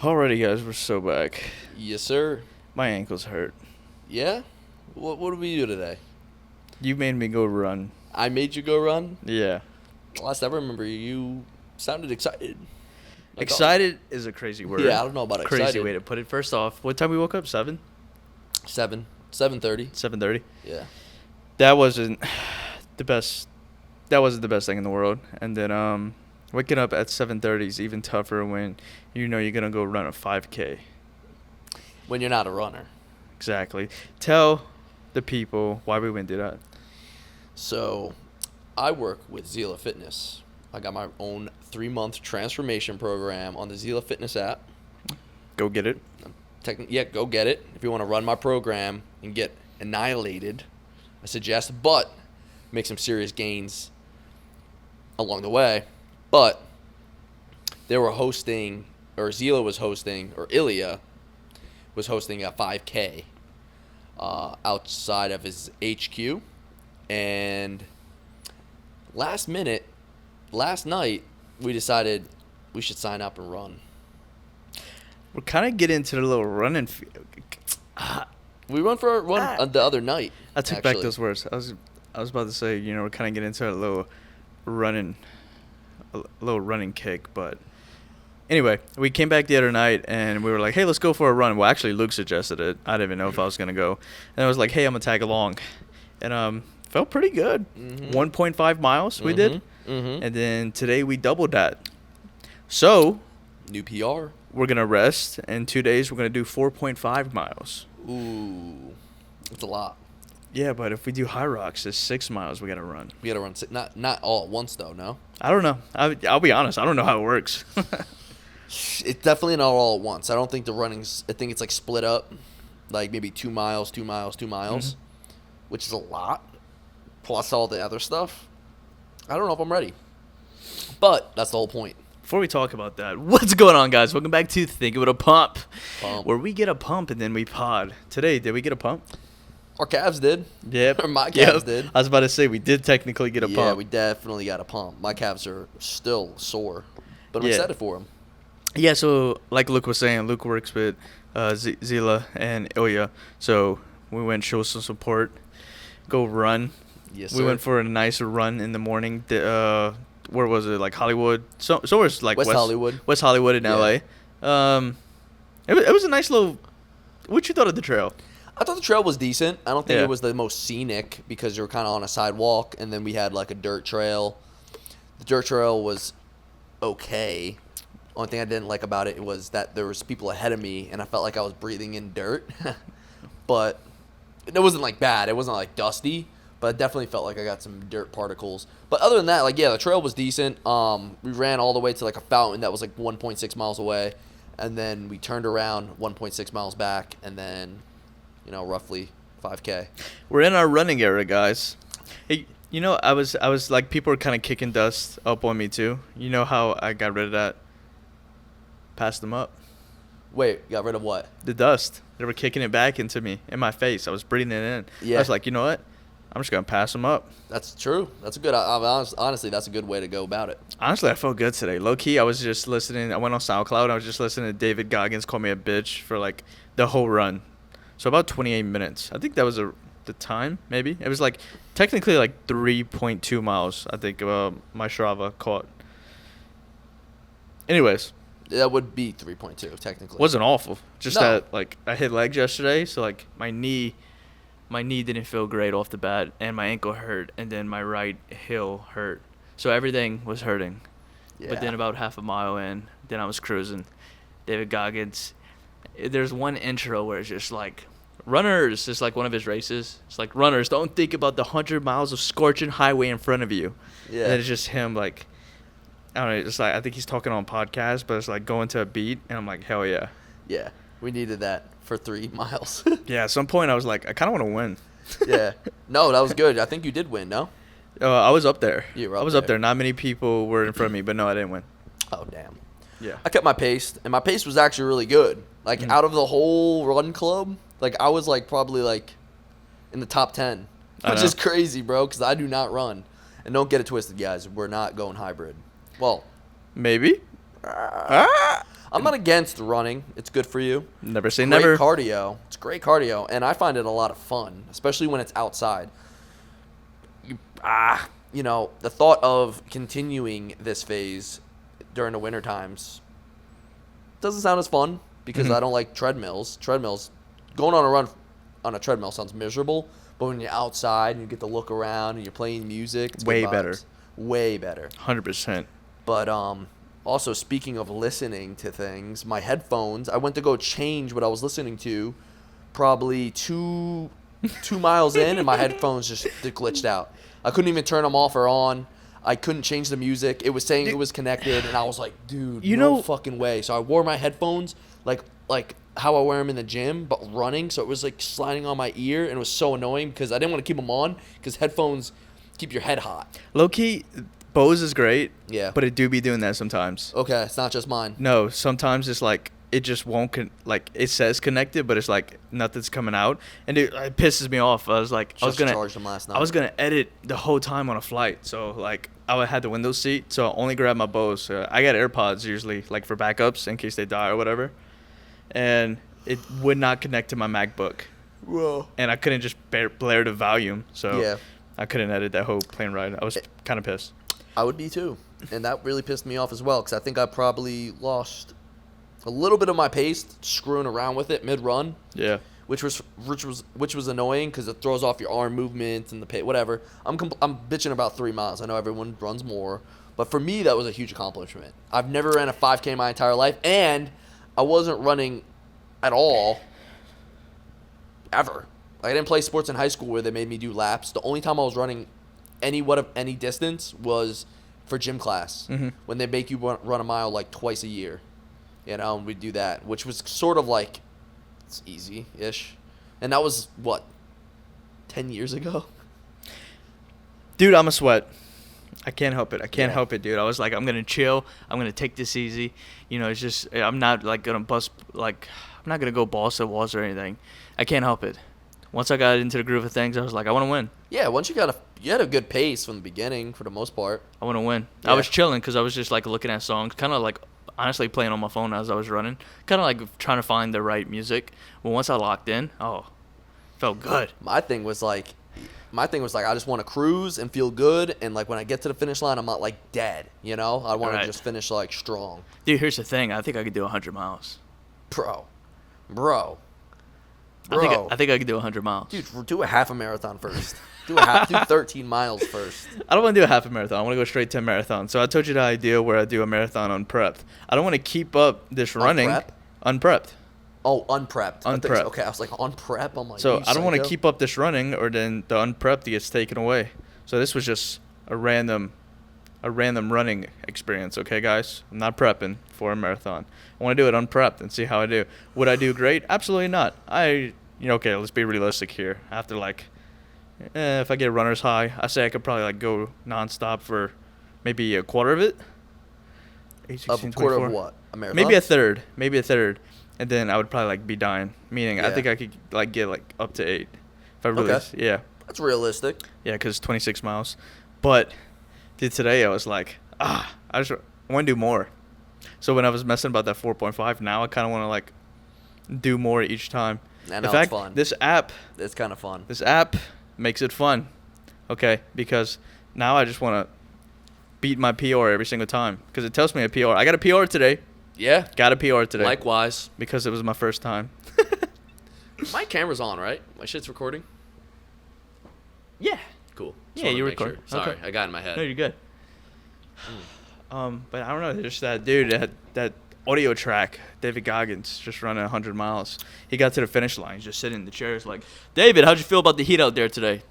Alrighty, guys, we're so back. Yes, sir. My ankle's hurt. Yeah? What did we do today? You made me go run. I made you go run? Yeah. Last I remember, you sounded excited. Excited is a crazy word. Yeah, I don't know about excited. Crazy way to put it. First off, what time we woke up? 7? 7. 7:30. 7:30. Yeah. That wasn't the best. That wasn't the best thing in the world. And then waking up at 7:30 is even tougher when you know you're gonna go run a 5K. When you're not a runner. Exactly. Tell the people why we went to that. So, I work with Xeela Fitness. I got my own 3-month transformation program on the Xeela Fitness app. Go get it. Yeah, go get it. If you want to run my program and get annihilated, I suggest, but make some serious gains along the way. But they were hosting, or Xeela was hosting, or Ilya was hosting a 5K outside of his HQ. And last night, we decided we should sign up and run. We're kind of getting into the little running. We went for a run the other night. I took back those words. I was about to say, we're kind of getting into a little running kick, but anyway, we came back the other night and we were like, hey, let's go for a run. Well, actually, Luke suggested it. I didn't even know if I was gonna go, and I was like, hey, I'm gonna tag along, and felt pretty good. 1.5 miles we did, and then today we doubled that. So new PR. We're gonna rest. In 2 days, we're gonna do 4.5 miles. Ooh, that's a lot. Yeah, but if we do high rocks, it's 6 miles we gotta run. We gotta run not all at once though. No. I don't know. I'll be honest. I don't know how it works. It's definitely not all at once. I don't think the running's. I think it's like split up, like maybe 2 miles, 2 miles, 2 miles, which is a lot. Plus all the other stuff. I don't know if I'm ready, but that's the whole point. Before we talk about that, what's going on, guys? Welcome back to Think It With a Pump, where we get a pump and then we pod. Today, did we get a pump? Our calves did. Yep. Or my calves did. I was about to say, we did technically get a pump. Yeah, we definitely got a pump. My calves are still sore, but I'm excited for them. Yeah, so like Luke was saying, Luke works with Xeela and Ilya, so we went show some support, go run. Yes, we went for a nice run in the morning. Where was it? Like Hollywood? So it's like West Hollywood. West Hollywood in LA. It was a nice little. What you thought of the trail? I thought the trail was decent. I don't think it was the most scenic because you were kind of on a sidewalk, and then we had like a dirt trail. The dirt trail was okay. Only thing I didn't like about it was that there was people ahead of me, and I felt like I was breathing in dirt. But it wasn't like bad. It wasn't like dusty. But I definitely felt like I got some dirt particles. But other than that, the trail was decent. We ran all the way to like a fountain that was like 1.6 miles away. And then we turned around 1.6 miles back. And then, roughly 5K. We're in our running era, guys. Hey, I was like, people were kind of kicking dust up on me too. You know how I got rid of that? Passed them up. Wait, got rid of what? The dust. They were kicking it back into me, in my face. I was breathing it in. Yeah. I was like, you know what? I'm just going to pass them up. That's true. That's a good, honestly, that's a good way to go about it. Honestly, I felt good today. Low-key, I was just listening. I went on SoundCloud. I was just listening to David Goggins call me a bitch for, like, the whole run. So about 28 minutes. I think that was the time, maybe. It was, like, technically, like, 3.2 miles, I think, my Strava caught. Anyways. That would be 3.2, technically. Wasn't awful. Just that, like, I hit legs yesterday, so, like, my knee didn't feel great off the bat, and my ankle hurt, and then my right heel hurt. So everything was hurting. Yeah. But then about half a mile in, then I was cruising. David Goggins, there's one intro where it's just like, runners, it's like one of his races. It's like, runners, don't think about the 100 miles of scorching highway in front of you. Yeah. And it's just him, like, I don't know, it's like, I think he's talking on podcast, but it's like going to a beat, and I'm like, hell yeah. Yeah, we needed that. For 3 miles. Yeah, at some point I was like, I kind of want to win. Yeah. No, that was good. I think you did win, no? I was up there. You were up there. Not many people were in front of me, but no, I didn't win. Oh, damn. Yeah. I kept my pace, and my pace was actually really good. Like, out of the whole run club, like, I was, like, probably, like, in the top 10. Which is crazy, bro, because I do not run. And don't get it twisted, guys. We're not going hybrid. Well. Maybe. I'm not against running. It's good for you. Never say Great never. cardio. It's great cardio, and I find it a lot of fun, especially when it's outside. The thought of continuing this phase during the winter times doesn't sound as fun because I don't like treadmills. Going on a run on a treadmill sounds miserable, but when you're outside and you get to look around and you're playing music, it's Way good better. vibes. Way better. 100%. But also, speaking of listening to things, my headphones, I went to go change what I was listening to probably two miles in, and my headphones just glitched out. I couldn't even turn them off or on. I couldn't change the music. It was saying it was connected, and I was like, dude, no fucking way. So I wore my headphones like how I wear them in the gym, but running. So it was like sliding on my ear, and it was so annoying because I didn't want to keep them on because headphones keep your head hot. Low-key, Bose is great. Yeah. But it do be doing that sometimes. Okay, it's not just mine. No, sometimes it's like it just won't it says connected, but it's like nothing's coming out, and it pisses me off. I was like, Charged them last night. I was gonna edit the whole time on a flight, so like I had the window seat, so I only grabbed my Bose. I got AirPods usually, like for backups in case they die or whatever, and it would not connect to my MacBook. Whoa. And I couldn't just blare the volume, so Yeah. I couldn't edit that whole plane ride. I was kind of pissed. I would be too, and that really pissed me off as well because I think I probably lost a little bit of my pace screwing around with it mid-run. Yeah. Which was annoying because it throws off your arm movement and the pace, whatever. I'm bitching about 3 miles. I know everyone runs more, but for me that was a huge accomplishment. I've never ran a 5K my entire life, and I wasn't running at all ever. I didn't play sports in high school where they made me do laps. The only time I was running any distance was for gym class when they make you run a mile like twice a year. And we'd do that, which was sort of like, it's easy-ish. And that was, 10 years ago? Dude, I'm a sweat. I can't help it. I can't help it, dude. I was like, I'm going to chill. I'm going to take this easy. It's just, I'm not like going to bust, like, I'm not going to go balls to walls or anything. I can't help it. Once I got into the groove of things, I was like, I want to win. Yeah, once you had a good pace from the beginning for the most part. I want to win. Yeah. I was chilling because I was just like looking at songs, kind of like honestly playing on my phone as I was running, kind of like trying to find the right music. But once I locked in, felt good. My thing was like I just want to cruise and feel good, and like when I get to the finish line, I'm not like dead, I want to just finish like strong. Dude, here's the thing. I think I could do 100 miles. Bro. I think I could do 100 miles. Dude, do a half a marathon first. Do 13 miles first. I don't want to do a half a marathon. I want to go straight to a marathon. So I told you the idea where I do a marathon unprepped. I don't want to keep up this running. Unprepped. Oh, unprepped. Unprepped. Okay, I was like, on prep? I'm like, so I don't want to keep up this running, or then the unprepped gets taken away. So this was just a random running experience, okay, guys? I'm not prepping for a marathon. I want to do it unprepped and see how I do. Would I do great? Absolutely not. Okay, let's be realistic here. After if I get runner's high, I say I could probably go nonstop for maybe a quarter of it. 8, 16, a quarter 24. of what? A marathon? Maybe a third, and then I would probably be dying. Meaning, I think I could get up to 8 if I really. Okay. Yeah. That's realistic. Yeah, because 26 miles. But dude, today I was like, I want to do more. So when I was messing about that 4.5, now I kind of want to do more each time. I know, it's fun. This app. It's kind of fun. This app makes it fun, okay? Because now I just want to beat my PR every single time because it tells me a PR. I got a PR today. Yeah. Got a PR today. Likewise. Because it was my first time. My camera's on, right? My shit's recording? Yeah. Cool. Yeah, you record. Sure. Sorry, Okay. I got in my head. No, you're good. But I don't know. There's that dude, that audio track, David Goggins, just running 100 miles. He got to the finish line. He's just sitting in the chair. He's like, David, how'd you feel about the heat out there today?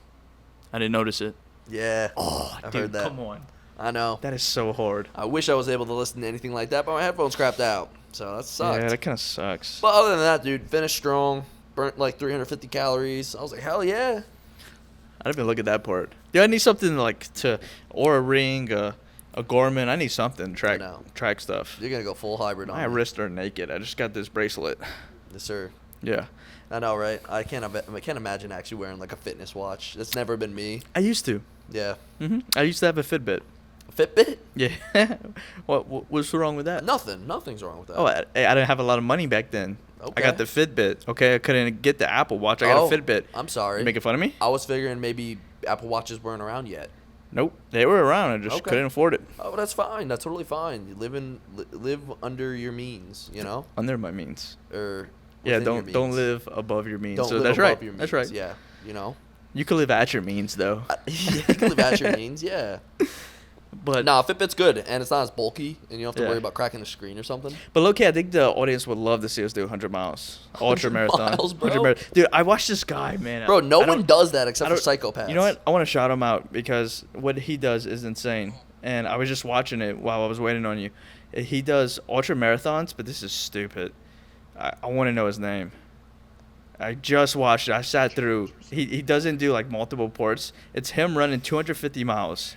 I didn't notice it. Yeah. I've heard that. Come on. I know. That is so hard. I wish I was able to listen to anything like that, but my headphones crapped out. So that sucked. Yeah, that kind of sucks. But other than that, dude, finished strong. Burnt 350 calories. I was like, hell yeah. I didn't even look at that part. Dude, I need something or a ring, a Garmin. I need something track stuff. You're going to go full hybrid on My me. wrists are naked. I just got this bracelet. Yes, sir. Yeah. I know, right? I can't imagine actually wearing a fitness watch. It's never been me. I used to. Yeah. I used to have a Fitbit. Fitbit? Yeah. What's wrong with that? Nothing's wrong with that. Oh, I didn't have a lot of money back then. Okay. I got the Fitbit. Okay, I couldn't get the Apple Watch. I got a Fitbit. I'm sorry. You making fun of me? I was figuring maybe Apple Watches weren't around yet. Nope, they were around. I just couldn't afford it. Oh, that's fine. That's totally fine. You live under your means, you know. Under my means. Or yeah, don't live above your means. Don't so live that's above right. your means. That's right. Yeah, you know. You can live at your means though. Yeah, you can live at your means. Yeah. But nah, Fitbit's good, and it's not as bulky, and you don't have to Yeah. worry about cracking the screen or something. But low-key, I think the audience would love to see us do 100 miles. Ultra 100 marathon. miles, bro? 100 Dude, I watched this guy, man. Bro, no I don't- one does that except I for don't- psychopaths. You know what? I want to shout him out because what he does is insane. And I was just watching it while I was waiting on you. He does ultra marathons, but this is stupid. I want to know his name. I just watched it. I sat through. He doesn't do like multiple ports. It's him running 250 miles.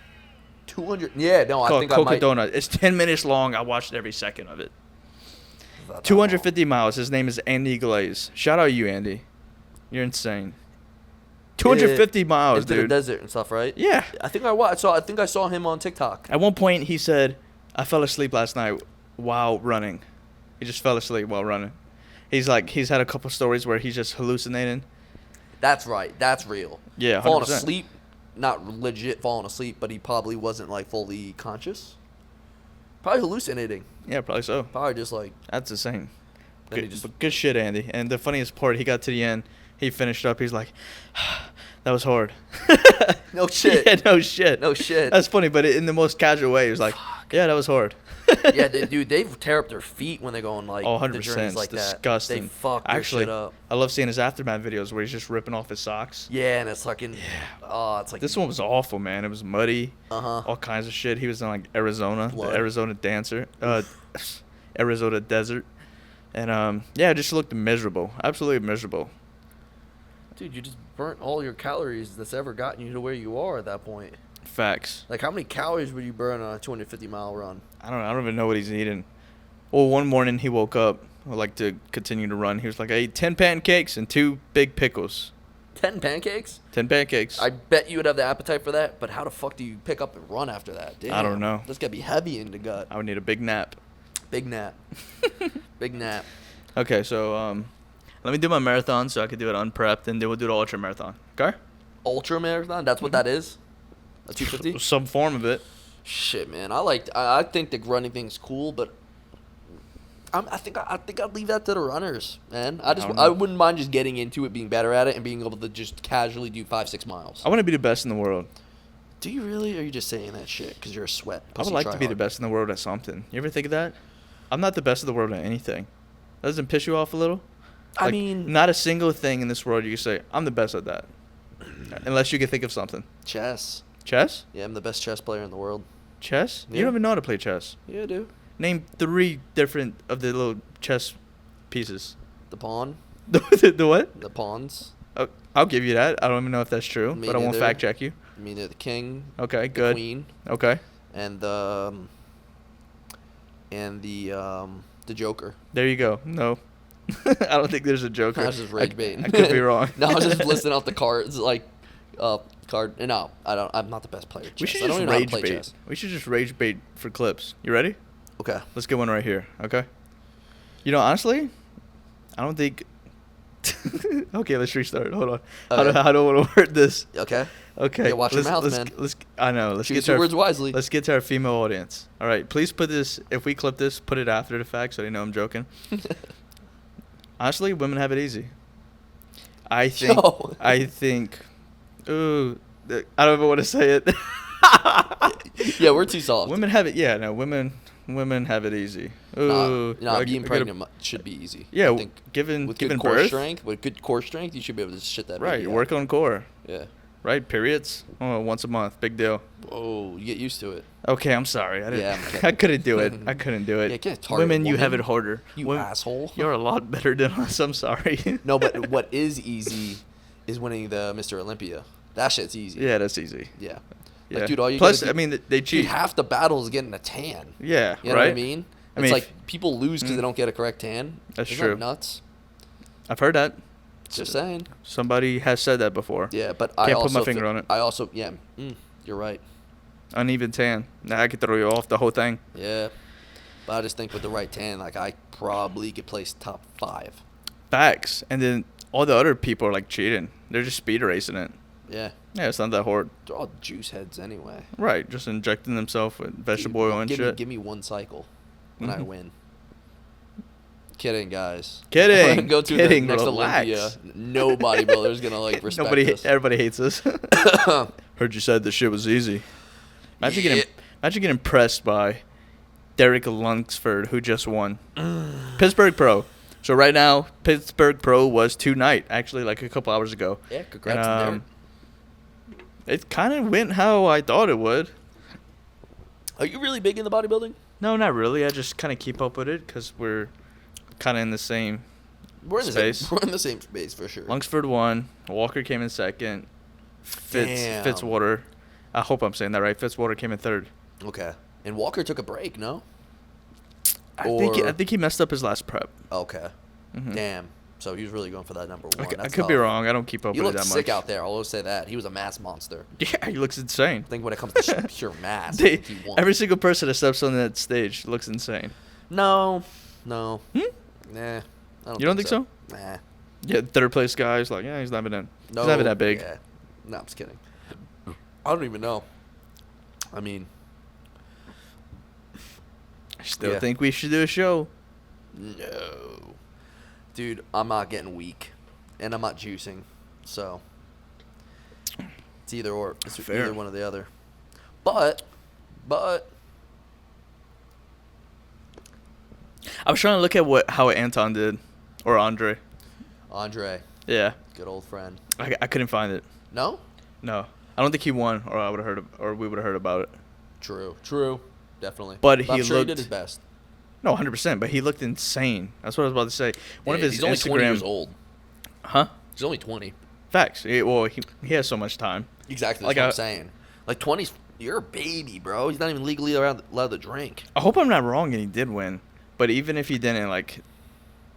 200. Yeah, no, I Called think I might. Cocodona. It's 10 minutes long. I watched every second of it. Not that 250 miles. His name is Andy Glaze. Shout out you, Andy. You're insane. 250 miles, into the dude. desert and stuff, right? Yeah. I think I saw him on TikTok. At one point, he said, I fell asleep last night while running. He just fell asleep while running. He's had a couple stories where he's just hallucinating. That's right. That's real. Yeah, 100%. Falling asleep, not legit falling asleep, but he probably wasn't like fully conscious. Probably hallucinating. Yeah, probably so. Probably just like. That's insane. Then he Good, just- but good shit, Andy. And the funniest part, he got to the end. He finished up. He's like, that was hard. No shit. Yeah, no shit. No shit. That's funny, but in the most casual way, he was like, yeah, that was hard. Yeah, dude, they tear up their feet when they go on like Oh, the 100%. journeys like It's that. disgusting. They fuck their Actually, shit up. I love seeing his aftermath videos where he's just ripping off his socks. Yeah, and it's fucking. Oh, it's like. This one was awful, man. It was muddy. Uh-huh. All kinds of shit. He was in like Arizona, Blood. the Arizona dancer, Arizona desert, and yeah, it just looked miserable. Absolutely miserable. Dude, you just burnt all your calories that's ever gotten you to where you are at that point. Facts. Like, how many calories would you burn on a 250-mile run? I don't even know what he's eating. Well, one morning he woke up, like to continue to run. He was like, I ate 10 pancakes and 2 big pickles. 10 pancakes? 10 pancakes. I bet you would have the appetite for that, but how the fuck do you pick up and run after that? Damn. I don't know. That's got to be heavy in the gut. I would need a big nap. Big nap. Big nap. Okay, so let me do my marathon so I could do it unprepped, and then we'll do the ultra marathon. Okay? Ultra marathon? That's what that is? A 250? Some form of it. Shit, man. I think the running thing's cool, but I think I'd leave that to the runners, man. don't know. I wouldn't mind just getting into it, being better at it, and being able to just casually do 5-6 miles. I want to be the best in the world. Do you really, or are you just saying that shit because you're a sweat? I would like to be the best in the world at something. You ever think of that? I'm not the best of the world at anything. That doesn't piss you off a little? I Like, mean, not a single thing in this world you can say, I'm the best at that. Unless you can think of something. chess. Chess? Yeah, I'm the best chess player in the world. Chess? Yeah. You don't even know how to play chess. Yeah, I do. Name 3 different of the little chess pieces. The pawn. The what? The pawns. Oh, I'll give you that. I don't even know if that's true, Me but I won't neither. fact check you. I mean, they're the king, Okay, the good. queen, Okay. and the Joker. There you go. No. I don't think there's a Joker. I was just rage baiting. I could be wrong. No, I was just listing out the cards, like, card. No, I don't. I'm not the best player at chess. We should I don't just even know how to rage play bait. chess. We should just rage bait for clips. You ready? Okay. Let's get one right here. Okay. You know, honestly, I don't think. Okay, let's restart. Hold on. Okay. How do I want to word this? Okay. Okay. Yeah, watch your mouth, man. I know. Let's Choose get to your our, words wisely. Let's get to our female audience. All right. Please put this. If we clip this, put it after the fact so they know I'm joking. Honestly, women have it easy. I think. No. I think. Ooh, I don't even want to say it. Yeah, we're too soft. Women have it. Yeah, no, women have it easy. Ooh, being pregnant should be easy. Yeah, I think given with given good core birth, strength, with good core strength, you should be able to shit that. right? baby out. Work on core, Yeah. right? Periods. Oh, once a month, big deal. Oh, you get used to it. Okay, I'm sorry. I didn't. Yeah, I'm kidding. I couldn't do it. I couldn't do it. Yeah, you can't target Women, you have it women. harder. You Women- asshole. You're a lot better than us. I'm sorry. No, but what is easy is winning the Mr. Olympia. That shit's easy. Yeah, that's easy. Yeah. Yeah. Like, dude, all you Plus, gotta do, I mean, they cheat. dude, half the battle is getting a tan. Yeah, You know right. what I mean? I It's mean, like people lose because they don't get a correct tan. That's Isn't true. that nuts? I've heard that. Just saying. Somebody has said that before. Yeah, but Can't I put also my finger on it. I also, yeah, you're right. uneven tan. That could throw you off the whole thing. Yeah. But I just think with the right tan, like, I probably could place top 5. Facts. And then all the other people are like cheating. They're just speed racing it. Yeah. Yeah, it's not that hard. They're all juice heads anyway. Right, just injecting themselves with vegetable oil and shit. Give me one cycle and I win. Kidding, guys. Kidding. Go to Kidding, the next relax. Olympia. No bodybuilder's going to, like, respect us. Everybody hates us. Heard you said this shit was easy. Imagine getting impressed by Derek Lunsford, who just won. Pittsburgh Pro. So right now, Pittsburgh Pro was tonight, actually, like a couple hours ago. Yeah, congrats to Derek. It kind of went how I thought it would. Are you really big in the bodybuilding? No, not really. I just kind of keep up with it because we're kind of in the same space. We're in the same space for sure. Lunsford won. Walker came in second. Fitzwater. I hope I'm saying that right. Fitzwater came in third. Okay. And Walker took a break, no? I think he messed up his last prep. Okay. Mm-hmm. Damn. So he was really going for that number 1. I could be wrong. I don't keep up with it that much. He looked sick out there. I'll always say that. He was a mass monster. Yeah, he looks insane. I think when it comes to pure mass, he won. Every single person that steps on that stage looks insane. No. Hmm? Nah. You don't think so? Nah. Yeah, third place guy's like, yeah, he's not even that big. Yeah. No, I'm just kidding. I don't even know. I mean, I still think we should do a show. No. Dude, I'm not getting weak. And I'm not juicing. So, it's either or. It's fair. Either one or the other. But. I was trying to look at how Anton did. Or Andre. Yeah. Good old friend. I couldn't find it. No? No. I don't think he won, or we would have heard about it. True. Definitely. But I'm sure he did his best. No, 100%. But he looked insane. That's what I was about to say. He's only 20 years old. Huh? He's only 20. Facts. He has so much time. Exactly. That's what I'm saying. Like 20's, you're a baby, bro. He's not even legally allowed to drink. I hope I'm not wrong and he did win. But even if he didn't, like,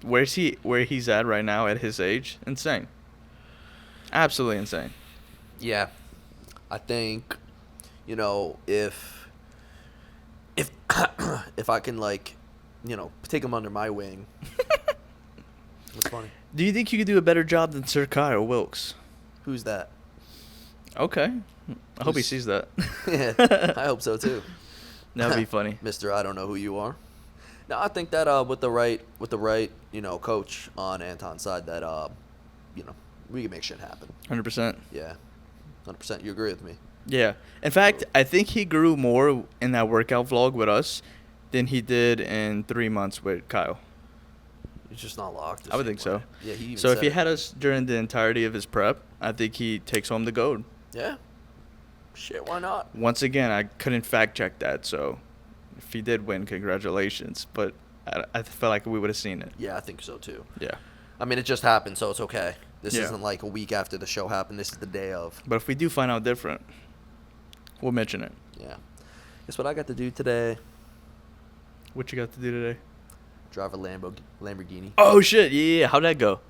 where he's at right now at his age, insane. Absolutely insane. Yeah. I think, if I can, like, take him under my wing. What's funny? Do you think you could do a better job than Sir Kyle Wilkes? Who's that? Okay. I hope he sees that. Yeah, I hope so too. That would be funny. Mr. I don't know who you are. No, I think that with the right coach on Anton's side that we can make shit happen. 100%. Yeah. 100%. You agree with me? Yeah. In fact, I think he grew more in that workout vlog with us than he did in 3 months with Kyle. He's just not locked. I would think so. Yeah, he even so if he it. had us during the entirety of his prep, I think he takes home the gold. Yeah. Shit, why not? Once again, I couldn't fact check that, so if he did win, congratulations. But I felt like we would have seen it. Yeah, I think so too. Yeah. I mean, it just happened, so it's okay. This isn't like a week after the show happened. This is the day of. But if we do find out different, we'll mention it. Yeah. Guess what I got to do today? What you got to do today? Drive a Lamborghini. Oh, shit. Yeah. How'd that go?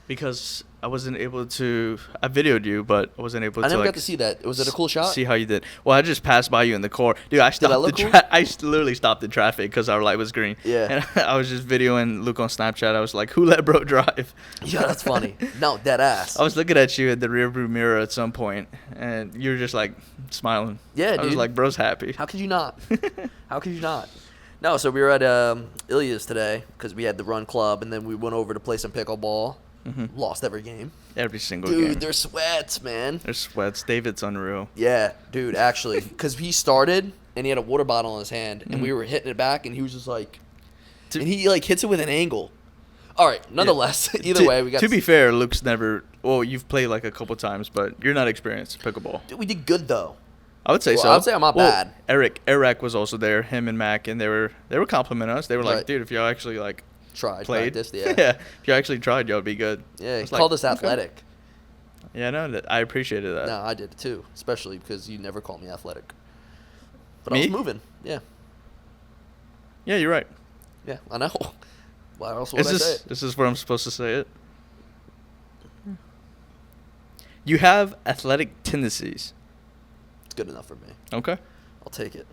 Because I wasn't able to. I videoed you, but I wasn't able to. I never got to see that. Was it a cool shot? See how you did. Well, I just passed by you in the car. Dude, I stopped I literally stopped the traffic because our light was green. Yeah. And I was just videoing Luke on Snapchat. I was like, who let bro drive? Yeah, that's funny. No, dead ass. I was looking at you at the rearview mirror at some point, and you were just like smiling. Yeah, dude. I was like, bro's happy. How could you not? How could you not? No, so we were at Ilya's today because we had the run club, and then we went over to play some pickleball. Mm-hmm. Lost every game. Every single game. Dude, they're sweats, man. They're sweats. David's unreal. Yeah, dude, actually. Because he started, and he had a water bottle in his hand, and we were hitting it back, and he was just like... And he, like, hits it with an angle. All right, nonetheless, either way, we got... To be fair, Luke's never... Well, you've played, like, a couple times, but you're not experienced in pickleball. Dude, we did good, though. I would say so. I would say I'm not bad. Eric was also there, him and Mac, and they were complimenting us. They were like, dude, if y'all actually, like... played. Practiced, yeah. If you actually tried, y'all would be good. Yeah, he called us athletic. Okay. Yeah, no, I appreciated that. No, I did too, especially because you never called me athletic. But Me? I was moving. Yeah. Yeah, you're right. Yeah, I know. Why else would I say it? This is where I'm supposed to say it. You have athletic tendencies. It's good enough for me. Okay. I'll take it.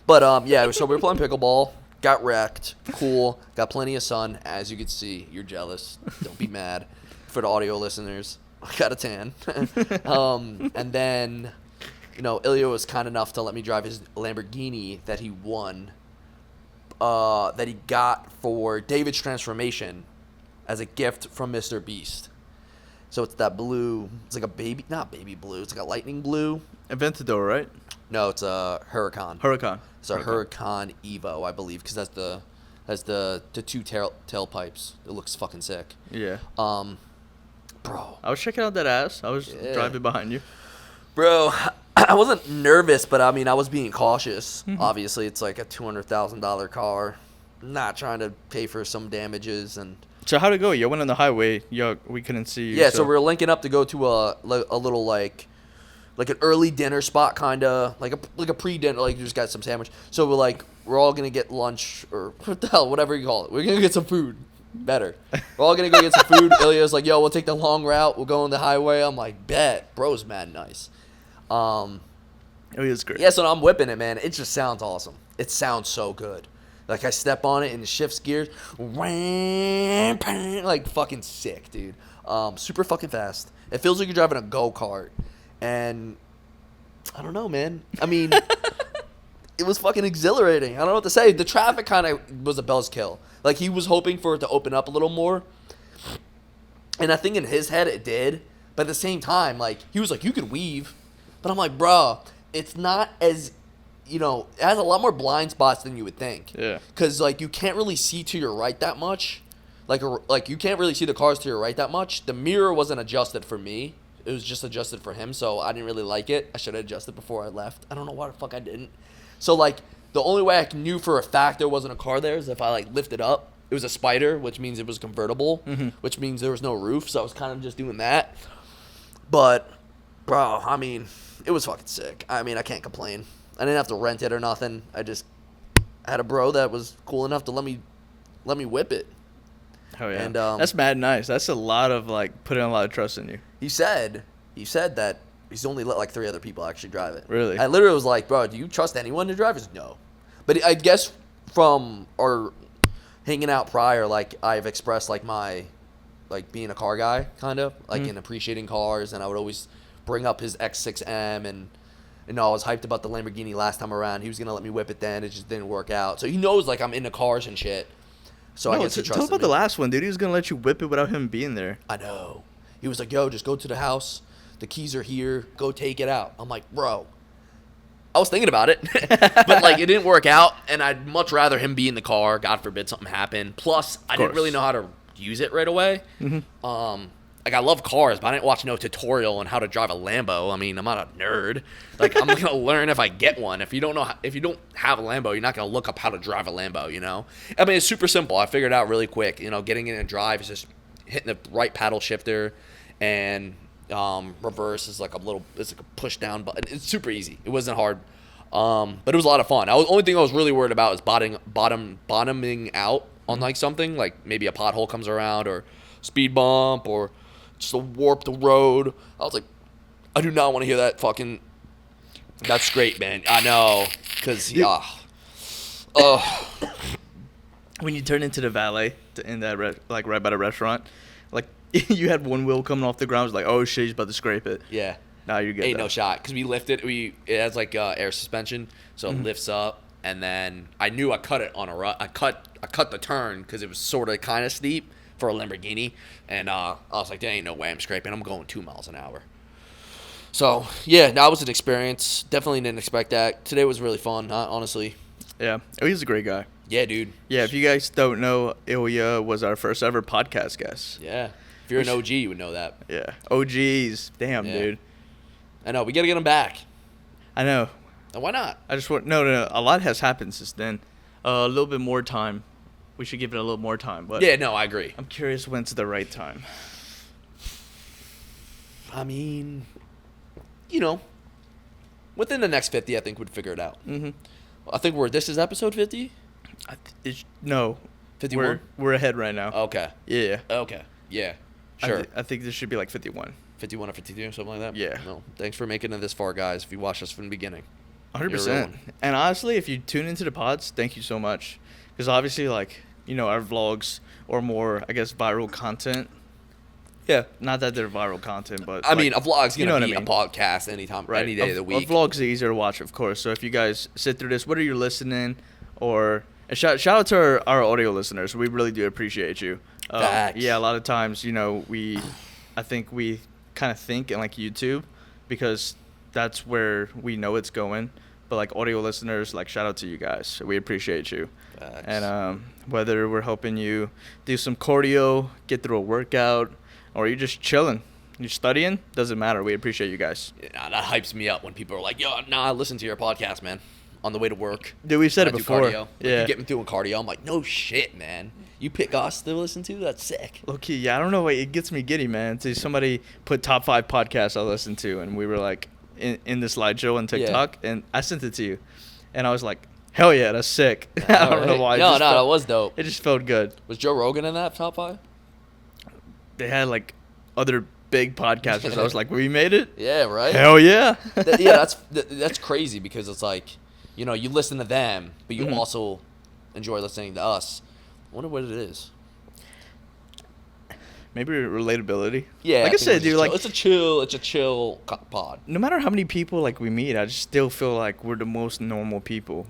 But yeah, so we were playing pickleball. Got wrecked. Cool. Got plenty of sun. As you can see, you're jealous. Don't be mad. For the audio listeners, I got a tan. And then, Ilya was kind enough to let me drive his Lamborghini that he won, that he got for David's transformation as a gift from Mr. Beast. So it's that blue. It's like a not baby blue. It's like a lightning blue. Aventador, right? No, it's a Huracan. It's a Huracan Evo, I believe, because that's the two tailpipes. It looks fucking sick. Yeah. Bro. I was checking out that ass. I was driving behind you. Bro, I wasn't nervous, but I mean, I was being cautious. Obviously, it's like a $200,000 car. Not trying to pay for some damages and. So how'd it go? You went on the highway. We couldn't see you. Yeah, so we were linking up to go to a little like an early dinner spot, kind of like a pre-dinner, like you just got some sandwich. So we're all gonna get lunch or what the hell, whatever you call it. We're gonna get some food. Better. We're all gonna go get some food. Ilya's like, yo, we'll take the long route. We'll go on the highway. I'm like, bet. Bro's mad nice. It was great. Yeah, so I'm whipping it, man. It just sounds awesome. It sounds so good. Like, I step on it and it shifts gears. Like, fucking sick, dude. Super fucking fast. It feels like you're driving a go-kart. And I don't know, man. I mean, it was fucking exhilarating. I don't know what to say. The traffic kind of was a buzzkill. Like, he was hoping for it to open up a little more. And I think in his head it did. But at the same time, like, he was like, you could weave. But I'm like, bro, it's not as, it has a lot more blind spots than you would think. Yeah. Because, like, you can't really see to your right that much. Like, you can't really see the cars to your right that much. The mirror wasn't adjusted for me. It was just adjusted for him, so I didn't really like it. I should have adjusted before I left. I don't know why the fuck I didn't. So, like, the only way I knew for a fact there wasn't a car there is if I, like, lifted up. It was a Spider, which means it was convertible, which means there was no roof, so I was kind of just doing that. But, bro, I mean, it was fucking sick. I mean, I can't complain. I didn't have to rent it or nothing. I just had a bro that was cool enough to let me whip it. Oh, yeah. And, that's mad nice. That's a lot of, like, putting a lot of trust in you. He said that he's only let, like, 3 other people actually drive it. Really? I literally was like, bro, do you trust anyone to drive? He's like, no. But I guess from our hanging out prior, like, I've expressed, like, my, like, being a car guy, kind of, like, in appreciating cars, and I would always bring up his X6M, and, I was hyped about the Lamborghini last time around. He was going to let me whip it then. It just didn't work out. So he knows, like, I'm into cars and shit. So I guess he trusted me. Tell about the last one, dude. He was going to let you whip it without him being there. I know. He was like, yo, just go to the house. The keys are here. Go take it out. I'm like, bro. I was thinking about it. But, like, it didn't work out. And I'd much rather him be in the car. God forbid something happened. Plus, I didn't really know how to use it right away. Like, I love cars, but I didn't watch no tutorial on how to drive a Lambo. I mean, I'm not a nerd. Like, I'm going to learn if I get one. If you don't have a Lambo, you're not going to look up how to drive a Lambo, I mean, it's super simple. I figured it out really quick. Getting in a drive is just hitting the right paddle shifter, and reverse is like it's like a push down button. It's super easy. It wasn't hard. But it was a lot of fun. The only thing I was really worried about is bottoming out on like something, like maybe a pothole comes around or speed bump or just a warped road. I was like, I do not want to hear that fucking. That's great, man. I know, cause when you turn into the valet in that like right by the restaurant, like you had one wheel coming off the ground. I was like, oh shit, he's about to scrape it. Yeah. Now you get ain't no shot, because we lifted. It has like air suspension, so it lifts up, and then I knew I cut it on a rut. I cut the turn because it was sort of kind of steep for a Lamborghini, and I was like, there ain't no way I'm scraping. I'm going 2 miles an hour. So yeah, that was an experience. Definitely didn't expect that. Today was really fun, honestly. Yeah, he's a great guy. Yeah, dude. Yeah, if you guys don't know, Ilya was our first ever podcast guest. Yeah, if you're an OG, you would know that. Yeah, OGs. Damn, dude. I know. We got to get him back. I know. And why not? I just want no. A lot has happened since then. A little bit more time. We should give it a little more time. But yeah, no, I agree. I'm curious when's the right time. I mean, within the next 50, I think we'd figure it out. I think this is episode 50? No. 51? We're ahead right now. Okay. Yeah. Okay. Yeah. Sure. I think this should be like 51. 51 or 52, something like that? Yeah. No. Thanks for making it this far, guys, if you watched us from the beginning. 100%. And honestly, if you tune into the pods, thank you so much. Because obviously, like, you know, our vlogs or more, I guess, viral content. Yeah, not that they're viral content, but I mean, a vlog's you going know to what be I mean? a podcast anytime, Right. any day of the week. A vlog's easier to watch, of course. So if you guys sit through this, whether you're listening or and shout out to our audio listeners, we really do appreciate you. Facts. Yeah, a lot of times, you know, I think we kind of think in like YouTube because that's where we know it's going. But like audio listeners, like shout out to you guys. We appreciate you. Facts. And whether we're helping you do some cardio, get through a workout, or you're just chilling, you're studying, doesn't matter. We appreciate you guys. Yeah, that hypes me up when people are like, yo, nah, I listen to your podcast, man, on the way to work. Dude, we've said it When I do before. cardio. Like, Yeah. you get me doing cardio. I'm like, no shit, man. You pick us to listen to? That's sick. Low-key, yeah, I don't know. It gets me giddy, man. See, somebody put top 5 podcasts I listen to, and we were like in the slideshow on TikTok, and I sent it to you. And I was like, hell yeah, that's sick. I don't know why. No, that was dope. It just felt good. Was Joe Rogan in that top 5? They had like other big podcasters. I was like, we made it? Yeah, right? Hell yeah. Yeah, that's crazy because it's like, you know, you listen to them, but you Mhm. also enjoy listening to us. I wonder what it is. Maybe relatability. Yeah, like I said, dude, like it's a chill pod. no matter how many people like we meet, I just still feel like we're the most normal people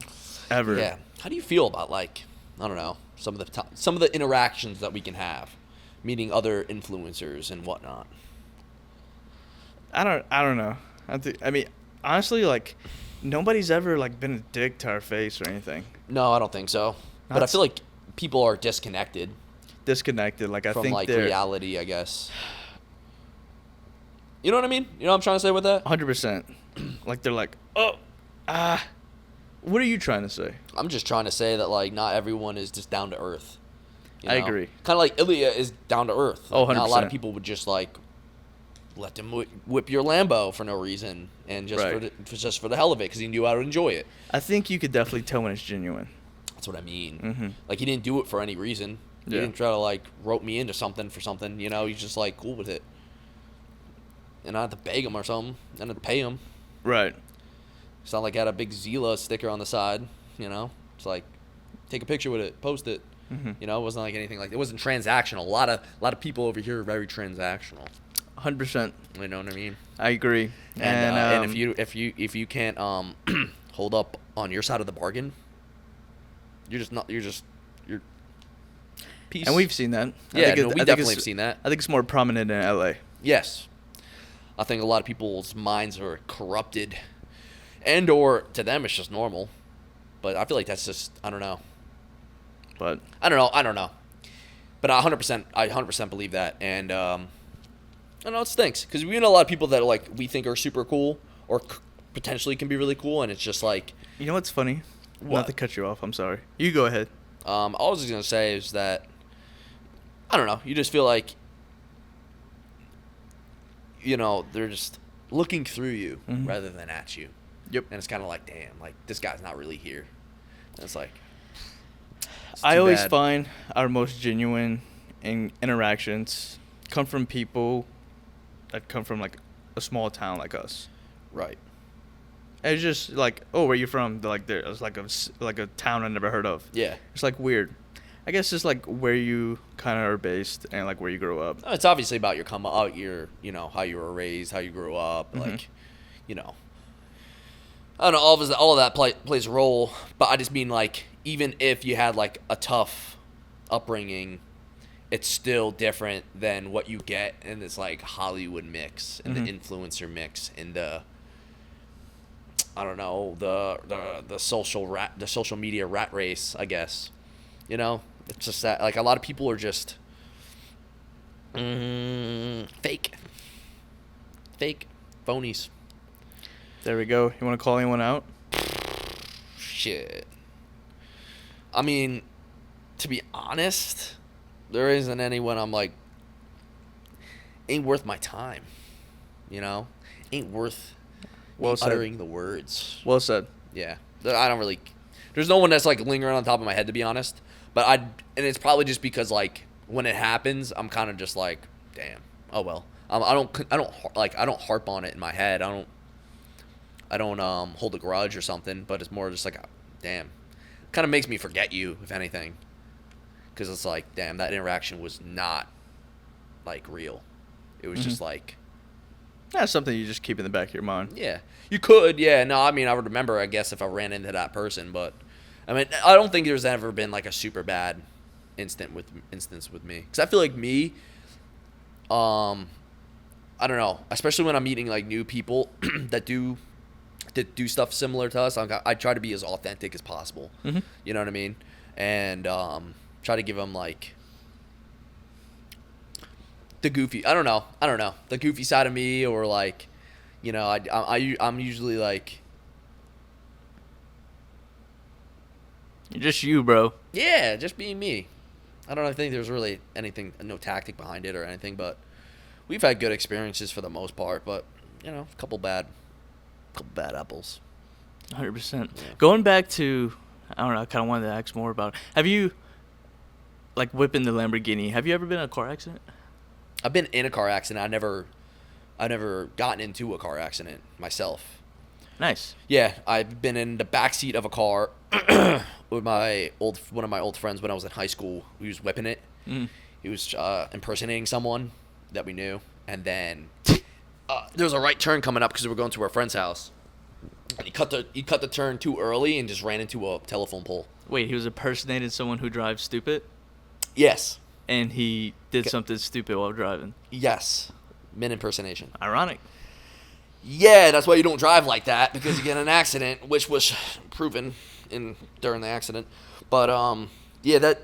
ever. Yeah. How do you feel about, like, I don't know, some of the interactions that we can have, meeting other influencers and whatnot? I don't know. I mean, honestly, like nobody's ever like been a dick to our face or anything. No, I don't think so. But I That's- feel like people are disconnected Disconnected. Like I from, think like, they're reality, I guess. You know what I mean? You know what I'm trying to say with that? 100%. Like they're like, what are you trying to say? I'm just trying to say that, like, not everyone is just down to earth. I agree. Kind of like Ilya is down to earth. Oh, Like, not a lot 100%. of people would just, like, let them whip your Lambo for no reason and just Right. just for the hell of it because he knew how to enjoy it. I think you could definitely tell when it's genuine. That's what I mean. Mm-hmm. Like, he didn't do it for any reason. He Yeah. didn't try to, like, rope me into something for something. You know, he's just, like, cool with it. And I had to beg him or something. I had to pay him. Right. It's not like I had a big Xeela sticker on the side. You know, it's like, take a picture with it, post it. Mm-hmm. You know, it wasn't like anything like it wasn't transactional. A lot of people over here are very transactional. 100%. You know what I mean? I agree. And if you can't hold up on your side of the bargain, you're peace. And we've seen that. Yeah, I we think definitely have seen that. I think it's more prominent in LA. Yes, I think a lot of people's minds are corrupted, and or to them it's just normal. But I feel like that's just I don't know. But I don't know. But I 100% believe that, and I don't know, it stinks because we know a lot of people that like we think are super cool or potentially can be really cool, and it's just like you know what's funny? What? Not to cut you off. I'm sorry. You go ahead. all I was just gonna say is that I don't know. You just feel like you know they're just looking through you Mhm. rather than at you. Yep. And it's kind of like, damn, like this guy's not really here. And it's like it's I too always bad. find our most genuine interactions come from people that come from like a small town like us. Right. And it's just like, oh, where you from? They're like there's like a town I never heard of. Yeah. It's like weird. I guess it's like where you kind of are based and like where you grew up. It's obviously about your you know, how you were raised, how you grew up, Mhm. like, you know. I don't know, all of that plays a role, but I just mean, like, even if you had, like, a tough upbringing, it's still different than what you get in this, like, Hollywood mix and Mhm. the influencer mix and the, I don't know, the social media rat race, I guess. You know? It's just that, like, a lot of people are just fake. Fake. Phonies. There we go. You want to call anyone out? Shit. I mean, to be honest, there isn't anyone I'm like, ain't worth my time. You know? Ain't worth Well said. uttering the words. Well said. Yeah. I don't really. There's no one that's like lingering on top of my head, to be honest. But and it's probably just because like when it happens, I'm kind of just like, damn. Oh well. I don't harp on it in my head. I hold a grudge or something, but it's more just like, damn, kind of makes me forget you, if anything, because it's like, damn, that interaction was not like real. It was just like, that's something you just keep in the back of your mind. yeah, you could, yeah. No, I mean, I would remember, I guess, if I ran into that person, but I mean, I don't think there's ever been like a super bad instance with me, because I feel like me, I don't know, especially when I'm meeting like new people that do stuff similar to us. I try to be as authentic as possible. You know what I mean? And try to give them like the goofy. I don't know, the goofy side of me, or like, you know, I'm usually like, You're just you, bro. yeah, just being me. I don't think there's really anything, no tactic behind it or anything, but we've had good experiences for the most part. But you know, a couple bad apples. 100%. Going back to, I don't know, I kind of wanted to ask more about, have you, like, whipping the Lamborghini, have you ever been in a car accident? I've been in a car accident. I've never gotten into a car accident myself. Nice. Yeah, I've been in the backseat of a car with one of my old friends when I was in high school. He was whipping it. He was impersonating someone that we knew, and then there was a right turn coming up because we were going to our friend's house, and he cut the turn too early and just ran into a telephone pole. Wait, he was impersonating someone who drives stupid? Yes. And he did something stupid while driving? Yes. Min impersonation. Ironic. Yeah, that's why you don't drive like that, because you get in an accident, which was proven during the accident. But yeah, that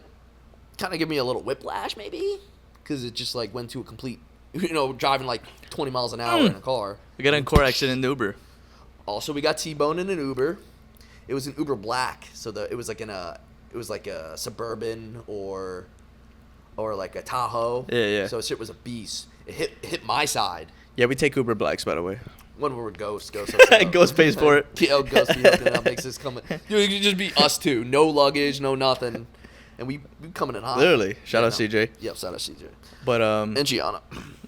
kind of gave me a little whiplash, maybe, because it just like went to a complete, you know, driving like 20 miles an hour in a car. We got in a car accident in Uber. Also, we got T-boned in an Uber. It was an Uber Black, so it was like a Suburban or like a Tahoe. Yeah. So shit was a beast. It hit my side. Yeah, we take Uber Blacks, by the way. When we're with Ghost. Ghost pays for it. Yeah, Ghost be hooking up, makes us come. Dude, it could just be us two. No luggage, no nothing. And we coming in hot. Literally. Shout out CJ. Yep, shout out CJ. But and Gianna.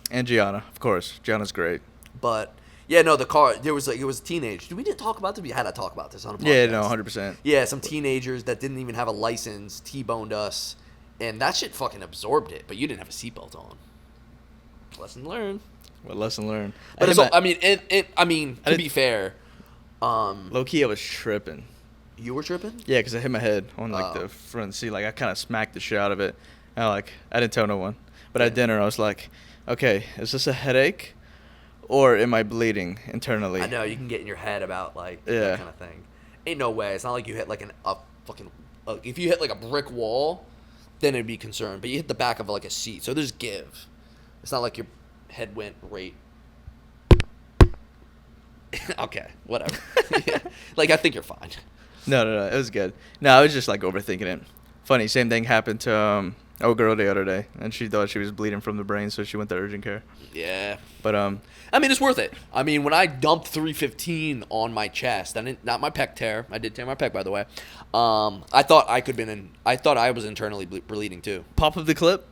And Gianna, of course. Gianna's great. But yeah, no, the car, it was a teenage. We didn't talk about this. We had to talk about this on a podcast. Yeah, no, 100%. Yeah, some teenagers that didn't even have a license T-boned us, and that shit fucking absorbed it. But you didn't have a seatbelt on. Lesson learned. What lesson learned? But it's I mean, to be fair, low key, I was tripping. You were tripping? Yeah, because I hit my head on like the front seat. Like I kind of smacked the shit out of it. And I didn't tell no one. But at dinner, I was like, okay, is this a headache, or am I bleeding internally? I know you can get in your head about like Yeah. that kind of thing. Ain't no way. It's not like you hit like if you hit like a brick wall, then it'd be concerned. But you hit the back of like a seat, so there's give. It's not like your head went right. Okay, whatever. Yeah. Like, I think you're fine. No, it was good. No, I was just like overthinking it. Funny, same thing happened to a girl the other day, and she thought she was bleeding from the brain, so she went to urgent care. Yeah. But I mean, it's worth it. I mean, when I dumped 315 on my chest, not my pec tear. I did tear my pec, by the way. I thought I was internally bleeding too. Pop of the clip.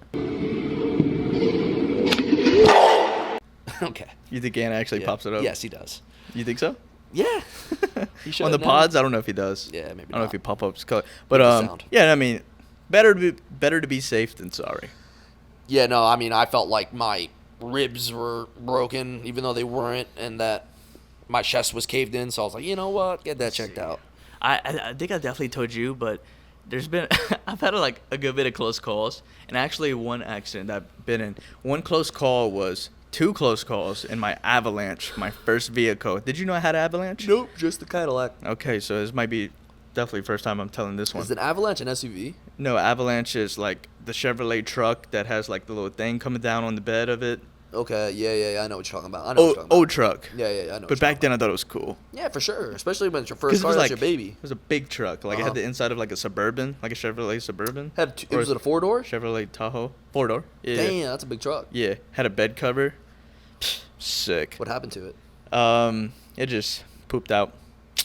Okay. You think Anna actually pops it up? Yes, he does. You think so? Yeah. He should On the now. pods, I don't know if he does. Yeah, maybe I don't know if he pop ups color. Maybe But sound. yeah, I mean, better to be safe than sorry. Yeah, no, I mean, I felt like my ribs were broken, even though they weren't, and that my chest was caved in. So I was like, you know what, get that checked out. I think I definitely told you, but there's been I've had a good bit of close calls, and actually one accident that I've been in. One close call was 2 close calls in my Avalanche, my first vehicle. Did you know I had an Avalanche? Nope, just the Cadillac. Okay, so this might be definitely the first time I'm telling this one. Is an Avalanche an SUV? No, Avalanche is like the Chevrolet truck that has like the little thing coming down on the bed of it. Okay, yeah, I know what you're talking about. I know what you're talking about. Old truck. Yeah, I know. But back then I thought it was cool. Yeah, for sure. Especially when it's your first It car, was that's like, your baby. It was a big truck. Like it had the inside of like a Suburban, like a Chevrolet Suburban. Was it a 4-door? Chevrolet Tahoe. 4-door. Yeah. Damn, that's a big truck. Yeah. Had a bed cover. Sick. What happened to it? It just pooped out.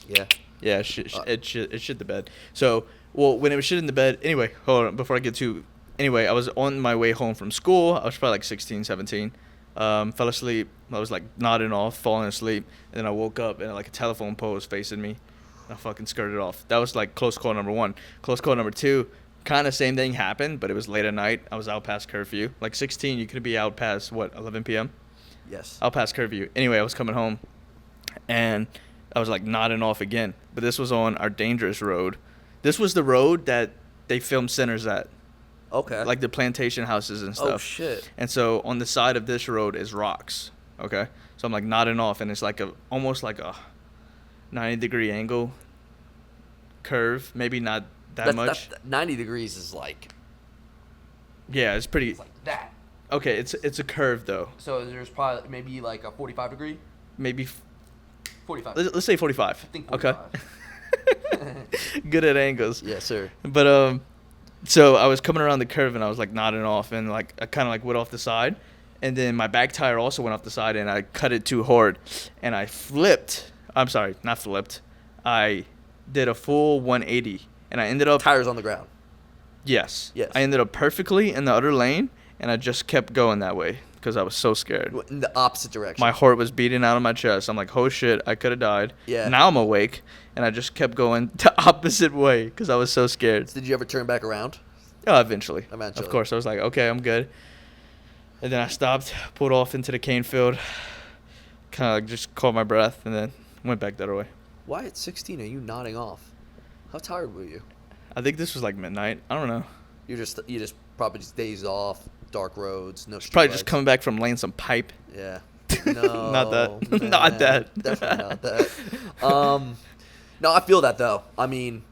Yeah. Yeah, it shit the bed. So, well, when it was shit in the bed, anyway, hold on, before I get to, anyway, I was on my way home from school. I was probably like 16, 17. Fell asleep. I was like nodding off, falling asleep, and then I woke up and like a telephone pole was facing me. I fucking skirted off. That was like close call number 1. Close call number 2, kind of same thing happened, but it was late at night. I was out past curfew. Like 16, you could be out past, 11 p.m.? Yes. Out past curfew. Anyway, I was coming home, and I was like nodding off again. But this was on our dangerous road. This was the road that they filmed Sinners at. Okay. Like the plantation houses and stuff. Oh, shit. And so on the side of this road is rocks. Okay? So I'm like nodding off, and it's like almost like a 90-degree angle curve. Maybe not that much. 90 degrees is like. Yeah, it's pretty. It's like that. Okay, it's a curve though. So there's probably maybe like a 45 degree. Maybe 45. Let's say 45. I think 45. Okay. Good at angles. Yes, sir. But so I was coming around the curve and I was like nodding off, and like I kind of like went off the side, and then my back tire also went off the side, and I cut it too hard, and I flipped. I'm sorry, not flipped. I did a full 180, and I ended up. Tires on the ground. Yes. Yes. I ended up perfectly in the other lane, and I just kept going that way because I was so scared. In the opposite direction. My heart was beating out of my chest. I'm like, oh shit, I could have died. Yeah. Now I'm awake, and I just kept going the opposite way because I was so scared. Did you ever turn back around? Oh, eventually. Eventually. Of course. I was like, okay, I'm good. And then I stopped, pulled off into the cane field, kind of like just caught my breath, and then went back the other way. Why at 16 are you nodding off? How tired were you? I think this was like midnight. I don't know. You just probably just dazed off, dark roads, no street Probably lights. just coming back from laying some pipe. Yeah. No. Not that. Man. Not that. Definitely not that. No, I feel that though. I mean,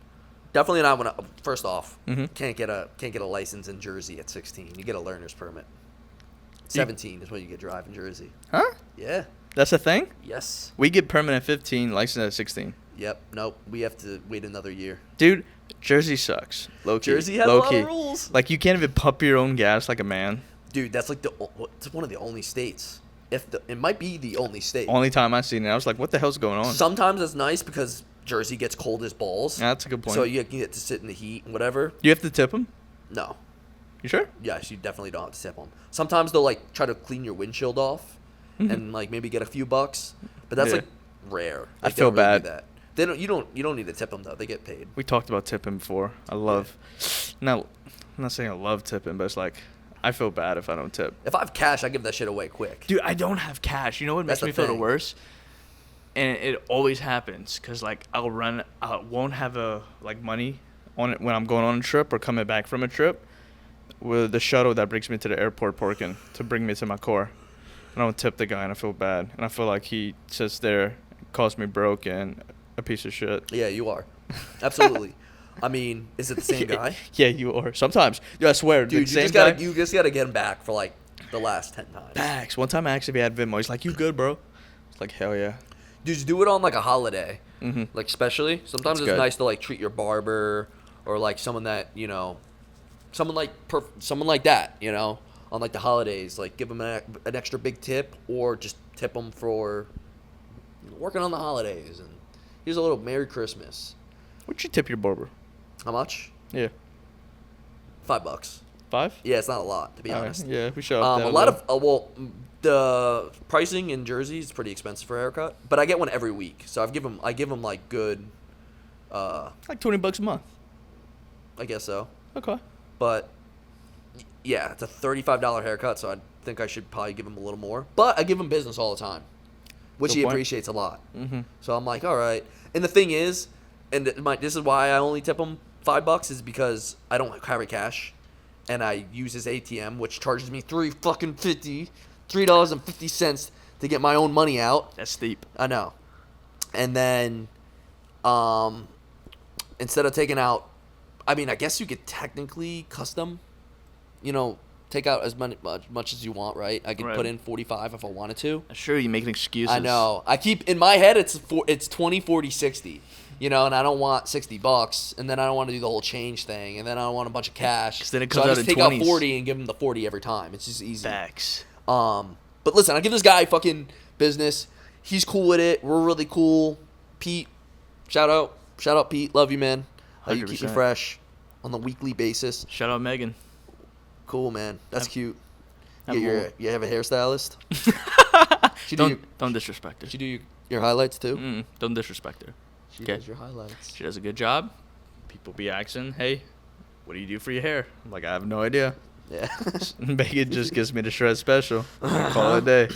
definitely not when. First off, can't get a license in Jersey at 16. You get a learner's permit. 17 is when you get drive in Jersey. Huh? Yeah. That's a thing? Yes. We get permanent 15, license at 16. Yep. Nope. We have to wait another year. Dude, Jersey sucks. Low key. Jersey has a lot of rules. Like, you can't even pump your own gas like a man. Dude, that's like it's one of the only states. It might be the only state. Only time I seen it, I was like, what the hell's going on? Sometimes it's nice because Jersey gets cold as balls. Yeah, that's a good point. So you get to sit in the heat and whatever. You have to tip them? No. You sure? Yes, you definitely don't have to tip them. Sometimes they'll like try to clean your windshield off and like maybe get a few bucks, but that's Yeah. like rare. I Like, they feel don't really do bad. that. They don't. You don't need to tip them though. They get paid. We talked about tipping before. I love. No, I'm not saying I love tipping, but it's like I feel bad if I don't tip. If I have cash, I give that shit away quick. Dude, I don't have cash. You know what That's makes the me feel the thing. worst? And it always happens because like I won't have like money on it when I'm going on a trip or coming back from a trip. With the shuttle that brings me to the airport parking to bring me to my car, and I don't tip the guy, and I feel bad, and I feel like he sits there, calls me broke and a piece of shit. Yeah, you are. Absolutely. I mean, is it the same guy? Yeah, you are. Sometimes. Dude, I swear. Dude, the same you just gotta get him back for like the last 10 times. Facts. One time I actually had Venmo. He's like, "You good, bro?" It's like, hell yeah. Dude, just do it on like a holiday. Mhm. Like especially. Sometimes That's it's good. nice to like treat your barber or like someone that, you know, someone like that, you know, on like the holidays. Like give them an extra big tip or just tip them for working on the holidays. And here's a little Merry Christmas. What'd you tip your barber? How much? Yeah. $5. 5? Yeah, it's not a lot to be All right. honest. Yeah, we show up. A lot of the pricing in Jersey is pretty expensive for a haircut, but I get one every week, so I give them like good. like $20 a month. I guess so, Okay. but yeah, it's a $35 haircut, so I think I should probably give him a little more. But I give him business all the time, which Good he point. appreciates a lot. Mhm. So I'm like, all right. And the thing is, this is why I only tip him $5 is because I don't carry cash, and I use his ATM, which charges me $3.50 to get my own money out. That's steep. I know. And then, instead of taking out, I mean, I guess you could technically custom, you know, take out as much as you want, right? I could Right. put in 45 if I wanted to. Sure, you making excuses. I know. I keep in my head it's 20, 40, 60. You know, and I don't want $60, and then I don't want to do the whole change thing, and then I don't want a bunch of cash. 'Cause then it so comes I out just in take out 20s. 40 and give him the 40 every time. It's just easy. Facts. But listen, I give this guy fucking business. He's cool with it. We're really cool. Pete, shout out Pete. Love you, man. How you keep me 100%. fresh on the weekly basis. Shout out Megan. Cool, man. That's cute. You have a hairstylist? Don't disrespect her. She do your highlights too? Don't disrespect her. She does your highlights. She does a good job. People be asking, hey, what do you do for your hair? I'm like, I have no idea. Yeah. Megan just gives me the SHREDZ special. Call it a day.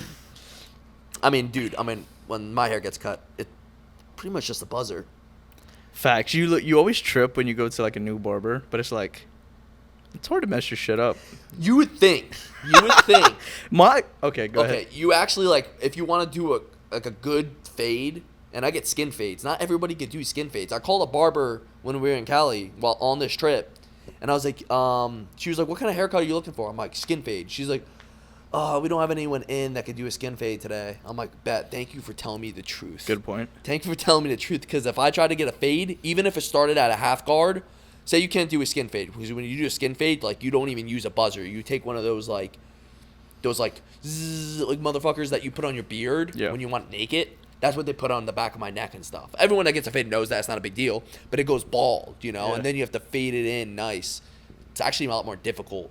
I mean, dude, when my hair gets cut, it's pretty much just a buzzer. Facts. You always trip when you go to like a new barber, but it's like, it's hard to mess your shit up. You would think. Okay, go ahead. Okay, you actually, like, if you want to do a good fade, and I get skin fades. Not everybody could do skin fades. I called a barber when we were in Cali while on this trip, and I was like, she was like, what kind of haircut are you looking for? I'm like, skin fade. She's like, oh, we don't have anyone in that could do a skin fade today. I'm like, bet. Thank you for telling me the truth. Good point. Thank you for telling me the truth, because if I try to get a fade, even if it started at a half guard, say you can't do a skin fade, because when you do a skin fade, like, you don't even use a buzzer. You take one of those zzz, like motherfuckers that you put on your beard when you want to naked it. That's what they put on the back of my neck and stuff. Everyone that gets a fade knows that's not a big deal, but it goes bald, and then you have to fade it in nice. It's actually a lot more difficult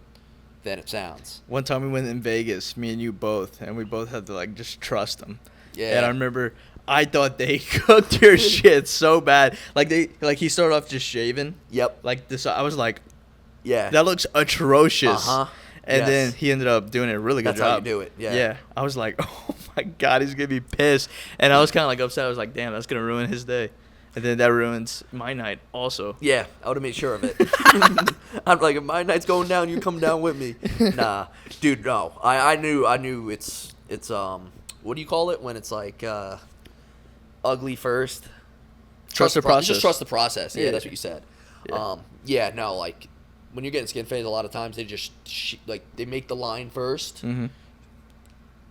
than it sounds. One time we went in Vegas, me and you both, and we both had to like just trust them. Yeah. And I remember I thought they cooked your shit so bad. Like he started off just shaving. Yep. Like this, I was like, yeah, that looks atrocious. And yes. then he ended up doing a really good That's job. how you do it. Yeah. Yeah. I was like, oh my God, he's gonna be pissed. And I was kind of like upset. I was like, damn, that's gonna ruin his day. And then that ruins my night also. Yeah, I would have made sure of it. I'm like, if my night's going down, you come down with me. Nah, dude, no. I knew it's what do you call it when it's like ugly first? Trust the process. Just trust the process. Yeah, that's what you said. Yeah. No, like when you're getting skin fades, a lot of times they just they make the line first,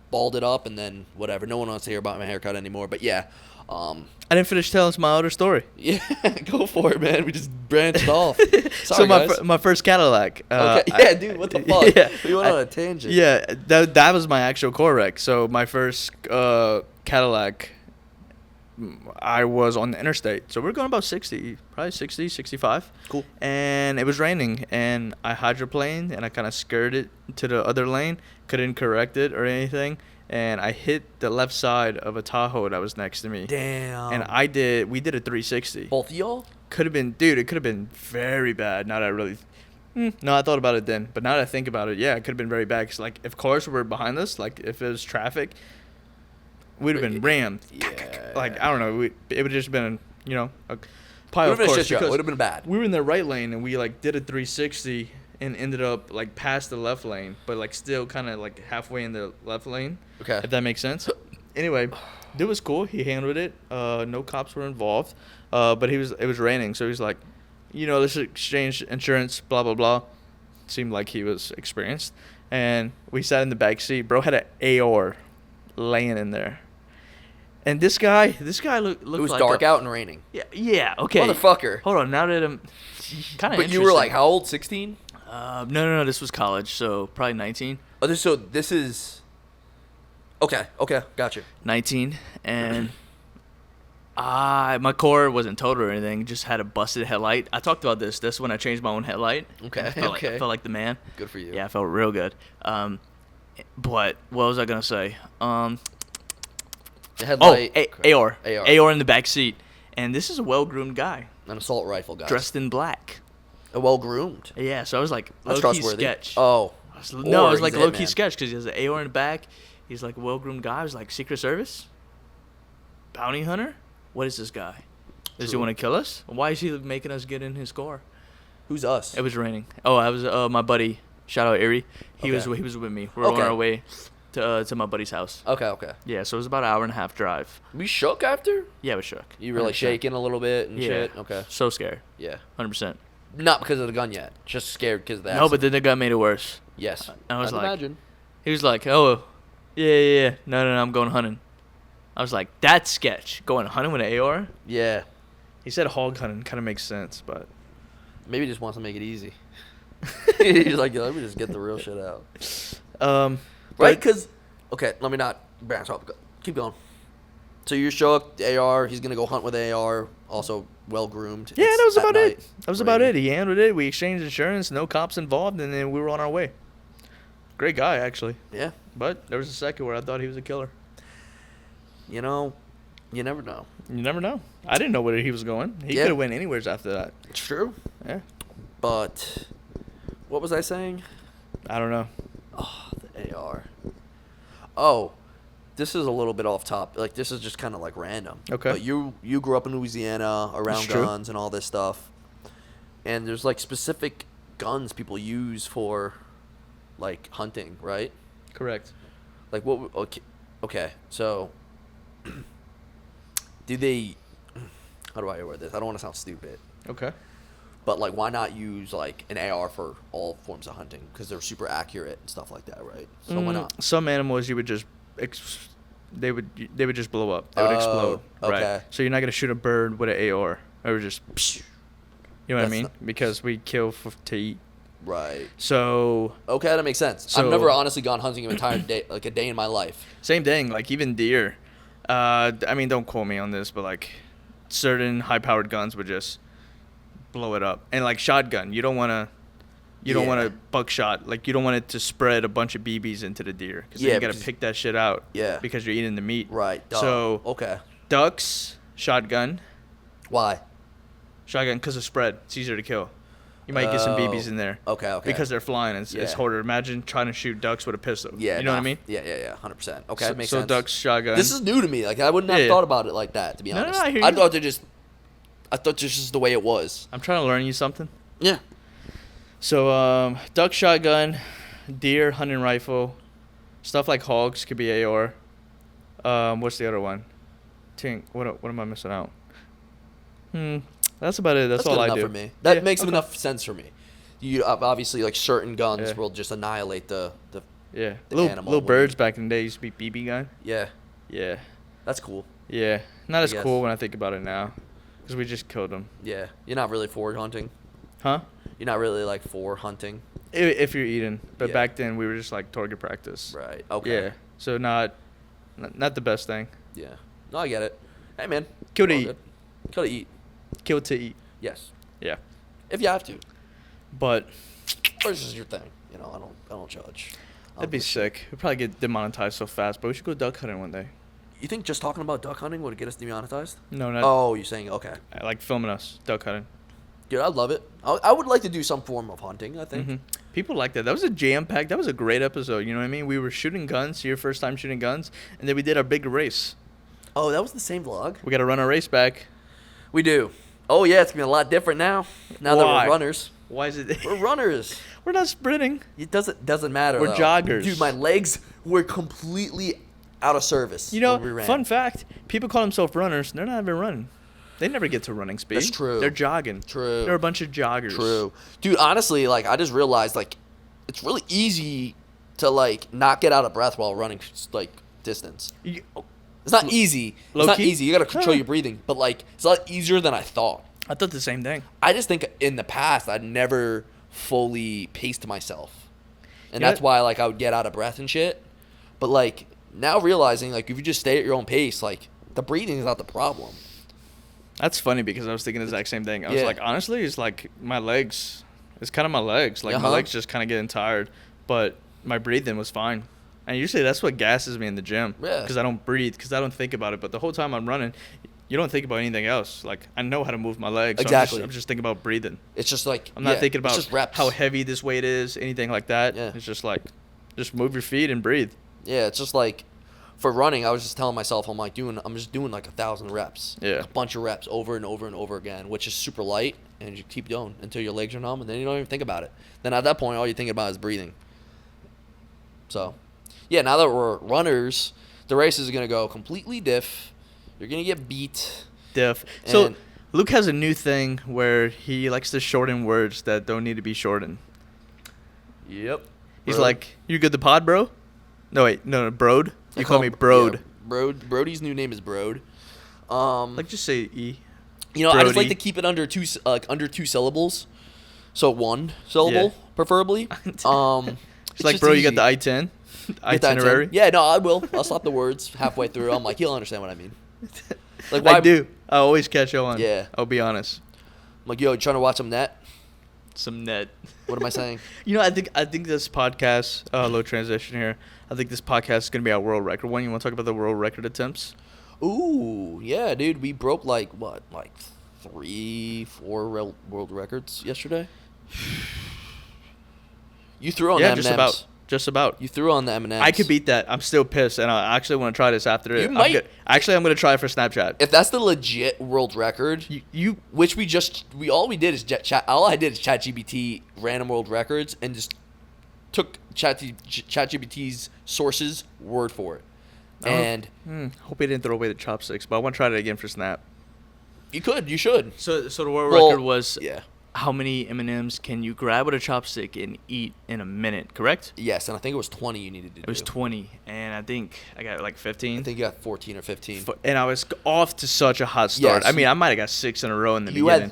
bald it up, and then whatever. No one wants to hear about my haircut anymore. But yeah. I didn't finish telling my other story. Yeah, go for it, man. We just branched off. So Sorry, my first Cadillac. Okay. Yeah, dude, what the fuck? Yeah, we went on a tangent. Yeah, that was my actual core wreck. So my first Cadillac, I was on the interstate. So we were going about 60, probably 60, 65. Cool. And it was raining, and I hydroplaned, and I kind of skirted to the other lane. Couldn't correct it or anything. And I hit the left side of a Tahoe that was next to me. Damn. And we did a 360. Both of y'all? Could have been, dude, it could have been very bad. Now that I really, no, I thought about it then. But now that I think about it, yeah, it could have been very bad. Because, like, if cars were behind us, like, if it was traffic, we'd have been rammed. Yeah. Like, I don't know. It would have just been, a pile of cars. It would have been bad. We were in the right lane, and we, like, did a 360 and ended up, like, past the left lane. But, like, still kind of, like, halfway in the left lane. Okay. If that makes sense. Anyway, it was cool. He handled it. No cops were involved. But it was raining, so he's like, let's exchange insurance, blah, blah, blah. Seemed like he was experienced. And we sat in the back seat. Bro had an AR laying in there. And this guy looked like... It was dark out and raining. Yeah, okay. Motherfucker. Hold on, now that I'm kind of But you were like, how old, 16? No, this was college, so probably 19. Oh, so this is... Okay, gotcha. 19, and my core wasn't total or anything, just had a busted headlight. I talked about this. That's when I changed my own headlight. Okay, I felt like the man. Good for you. Yeah, I felt real good. But what was I going to say? The headlight. AR in the back seat. And this is a well-groomed guy. An assault rifle guy. Dressed in black. A well-groomed? Yeah, so I was like, that's low-key trustworthy. sketch. Oh. No, I was like low-key sketch because he has an AR in the back. He's like a well-groomed guy. I was like, Secret Service? Bounty hunter? What is this guy? Does he want to kill us? Why is he making us get in his car? Who's us? It was raining. Oh, I was my buddy. Shout out Erie. He was with me. We were on our way to my buddy's house. Okay. Yeah, so it was about an hour and a half drive. We shook after? Yeah, we shook. You were like shaking a little bit and shit? Okay. So scared. Yeah. 100%. Not because of the gun yet. Just scared because of that. No, but then the gun made it worse. Yes. I was like, imagine. He was like, oh, yeah. No, I'm going hunting. I was like, that's sketch. Going hunting with an AR? Yeah. He said hog hunting. Kind of makes sense, but. Maybe he just wants to make it easy. He's like, let me just get the real shit out. Right? Because, okay, let me not branch off. Keep going. So you're shook, the AR, he's going to go hunt with AR, also well-groomed. Yeah, that was about it. That was about it. He handled it. We exchanged insurance, no cops involved, and then we were on our way. Great guy, actually. Yeah. But there was a second where I thought he was a killer. You know, you never know. You never know. I didn't know where he was going. He could have went anywhere after that. It's true. Yeah. But what was I saying? I don't know. Oh, the AR. Oh, this is a little bit off top. Like, this is just kind of like random. Okay. But you grew up in Louisiana around guns and all this stuff. And there's like specific guns people use for like hunting, right? Correct. Like what? Okay. So, do they? How do I word this? I don't want to sound stupid. Okay. But like, why not use like an AR for all forms of hunting? Because they're super accurate and stuff like that, right? So why not? Some animals you would just they would just blow up. They would explode. Okay. Right. So you're not gonna shoot a bird with an AR. Or just, you know what I mean? Because we kill to eat. Right. So. Okay, that makes sense. I've never honestly gone hunting an entire day, like a day in my life. Same thing. Like even deer. I mean, don't quote me on this, but like certain high-powered guns would just blow it up. And like shotgun, you don't want to buckshot. Like you don't want it to spread a bunch of BBs into the deer because you got to pick that shit out. Yeah. Because you're eating the meat. Right. Duh. So okay. Ducks, shotgun. Why? Shotgun because of spread. It's easier to kill. You might get some BBs in there. Okay. Because they're flying. It's harder. Imagine trying to shoot ducks with a pistol. Yeah. You know what I mean? Yeah. 100%. Okay, that makes sense. So ducks, shotgun. This is new to me. Like I wouldn't have thought about it like that, to be honest. No, I hear you. I thought this is the way it was. I'm trying to learn you something. Yeah. So, duck, shotgun, deer, hunting rifle, stuff like hogs could be AR. What's the other one? What am I missing out? That's about it. That's all I do. For me. That makes enough sense for me. You obviously like certain guns will just annihilate the animal. Little birds back in the day used to be BB gun. Yeah. Yeah. That's cool. Yeah. Not as cool when I think about it now, because we just killed them. Yeah. You're not really for hunting. Huh? You're not really like for hunting. If you're eating, but back then we were just like target practice. Right. Okay. Yeah. So not the best thing. Yeah. No, I get it. Hey man. Kill to eat. Good. Kill to eat. Kill to eat. Yes. Yeah. If you have to. But. Or this is your thing. You know, I don't judge. That'd be sick. We'd probably get demonetized so fast, but we should go duck hunting one day. You think just talking about duck hunting would get us demonetized? No, not. Oh, you're saying okay. I like filming us duck hunting. Dude, I love it. I would like to do some form of hunting, I think. Mm-hmm. People like that. That was a jam-packed. That was a great episode. You know what I mean? We were shooting guns. Your first time shooting guns. And then we did our big race. Oh, that was the same vlog? We got to run our race back. We do. Oh, yeah. It's going to be a lot different now. Now that we're runners. Why is it? We're runners. We're not sprinting. It doesn't matter. We're joggers. Dude, my legs were completely out of service. You know, fun fact. People call themselves runners. They're not even running. They never get to running speed. That's true. They're jogging. True. They're a bunch of joggers. True. Dude, honestly, like, I just realized, like, it's really easy to, like, not get out of breath while running, like, distance. It's not easy. It's not easy. You got to control your breathing. But, like, it's a lot easier than I thought. I thought the same thing. I just think in the past, I'd never fully paced myself. And that's why, like, I would get out of breath and shit. But, like, now realizing, like, if you just stay at your own pace, like, the breathing is not the problem. That's funny because I was thinking the exact same thing. I was like, honestly, it's like my legs. It's kind of my legs. Like, my legs just kind of getting tired. But my breathing was fine. And usually that's what gasses me in the gym. Yeah. Because I don't breathe. Because I don't think about it. But the whole time I'm running, you don't think about anything else. Like, I know how to move my legs. So Exactly. I'm just thinking about breathing. It's just like, I'm not thinking about just reps. how heavy this weight is, anything like that. Yeah. It's just like, just move your feet and breathe. Yeah, it's just like, for running, I was just telling myself, I'm just doing like 1,000 reps. Yeah. A bunch of reps over and over and over again, which is super light, and you keep going until your legs are numb, and then you don't even think about it. Then at that point, all you're thinking about is breathing. So, yeah, now that we're runners, the race is going to go completely diff. You're going to get beat. Diff. So, Luke has a new thing where he likes to shorten words that don't need to be shortened. Yep. He's like, you good to pod, bro? No, wait. No, Brode. You call me Brode. Yeah, Brodie's new name is Brode. Like, just say E. You know, Brodie. I just like to keep it under two syllables. So one syllable, preferably. It's like, bro, easy. you got the I-10? Itinerary? Yeah, no, I will. I'll slap the words halfway through. I'm like, he'll understand what I mean. Like, why? I do. I always catch on. Yeah. I'll be honest. I'm like, yo, you trying to watch some net? Some net. What am I saying? You know, I think this podcast, low transition here. I think this podcast is gonna be our world record one. You want to talk about the world record attempts? Ooh, yeah, dude. We broke like 3, 4 world records yesterday. You threw on the M&Ms. Just about. You threw on the M&Ms. I could beat that. I'm still pissed, and I actually want to try this after it. You might. Actually, I'm gonna try it for Snapchat. If that's the legit world record, which all I did is ChatGPT random world records and just took ChatGPT's sources word for it. And hope he didn't throw away the chopsticks, but I want to try it again for Snap. You should. So the world record was yeah. How many M&Ms can you grab with a chopstick and eat in a minute, correct? Yes, and I think it was 20 you needed to do. It was 20, and I think I got like 15. I think you got 14 or 15. And I was off to such a hot start. Yes, I mean, I might have got 6 in a row in the beginning.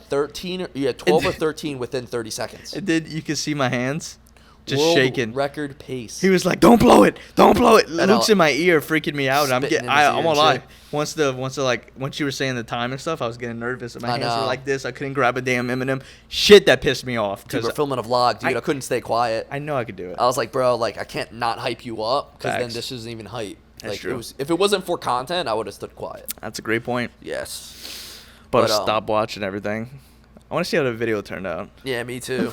You had 12 or 13 within 30 seconds. And then you can see my hands just world shaking. Record pace. He was like, "Don't blow it, don't blow it." Luke's in my ear, freaking me out. I'm gonna lie. Once you were saying the time and stuff, I was getting nervous. And my hands were like this. I couldn't grab a damn M&M. Shit, that pissed me off. Dude, we're filming a vlog, dude. I couldn't stay quiet. I know I could do it. I was like, bro, like I can't not hype you up because then Facts. this isn't even hype. That's like true. If it wasn't for content, I would have stood quiet. That's a great point. Yes. But stopwatch and everything. I want to see how the video turned out. Yeah, me too.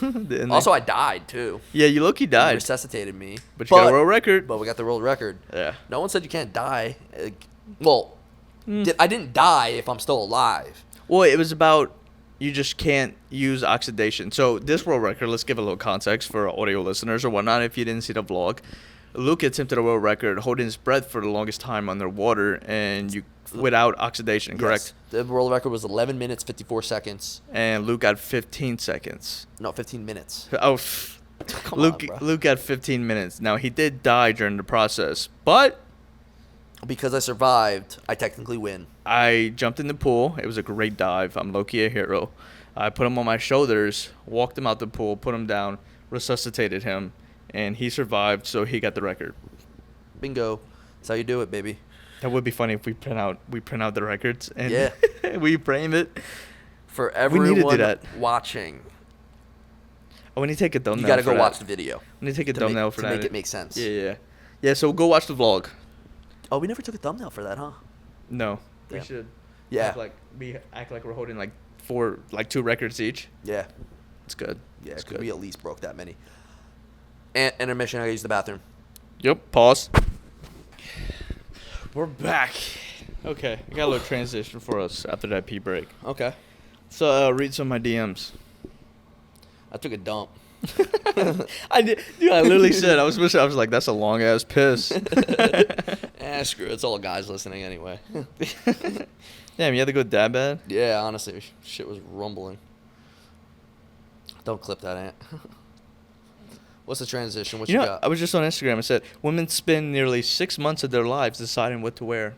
Also, I died too. Yeah, you low-key died. You resuscitated me. But you got a world record. But we got the world record. Yeah. No one said you can't die. I didn't die if I'm still alive. Well, it was about you just can't use oxidation. So this world record, let's give a little context for audio listeners or whatnot if you didn't see the vlog. Luke attempted a world record holding his breath for the longest time underwater and without oxidation, correct? Yes. The world record was 11 minutes, 54 seconds. And Luke got 15 seconds. No, 15 minutes. Oh, Come on, bro. Luke got 15 minutes. Now, he did die during the process, but because I survived, I technically win. I jumped in the pool. It was a great dive. I'm low-key a hero. I put him on my shoulders, walked him out the pool, put him down, resuscitated him, and he survived, so he got the record. Bingo. That's how you do it, baby. That would be funny if we print out the records and we frame it. For everyone we need to do that. watching. Oh, we need to take a thumbnail. You got to go watch the video. We need to take a thumbnail for that. To make it make sense. Yeah, so go watch the vlog. Oh, we never took a thumbnail for that, huh? No. Damn. We should. Yeah. Act like we're holding like 2 records each. Yeah. It's good. Yeah, it's because good. we at least broke that many. And intermission, I gotta use the bathroom. Yep, pause. We're back. Okay, I got a little transition for us after that pee break. Okay. So, read some of my DMs. I took a dump. I did. Dude, I literally said, I was like, that's a long-ass piss. Screw it. It's all guys listening anyway. Damn, you had to go that bad? Yeah, honestly, shit was rumbling. Don't clip that, Ant. What's the transition? What you got? I was just on Instagram. I said, women spend nearly 6 months of their lives deciding what to wear.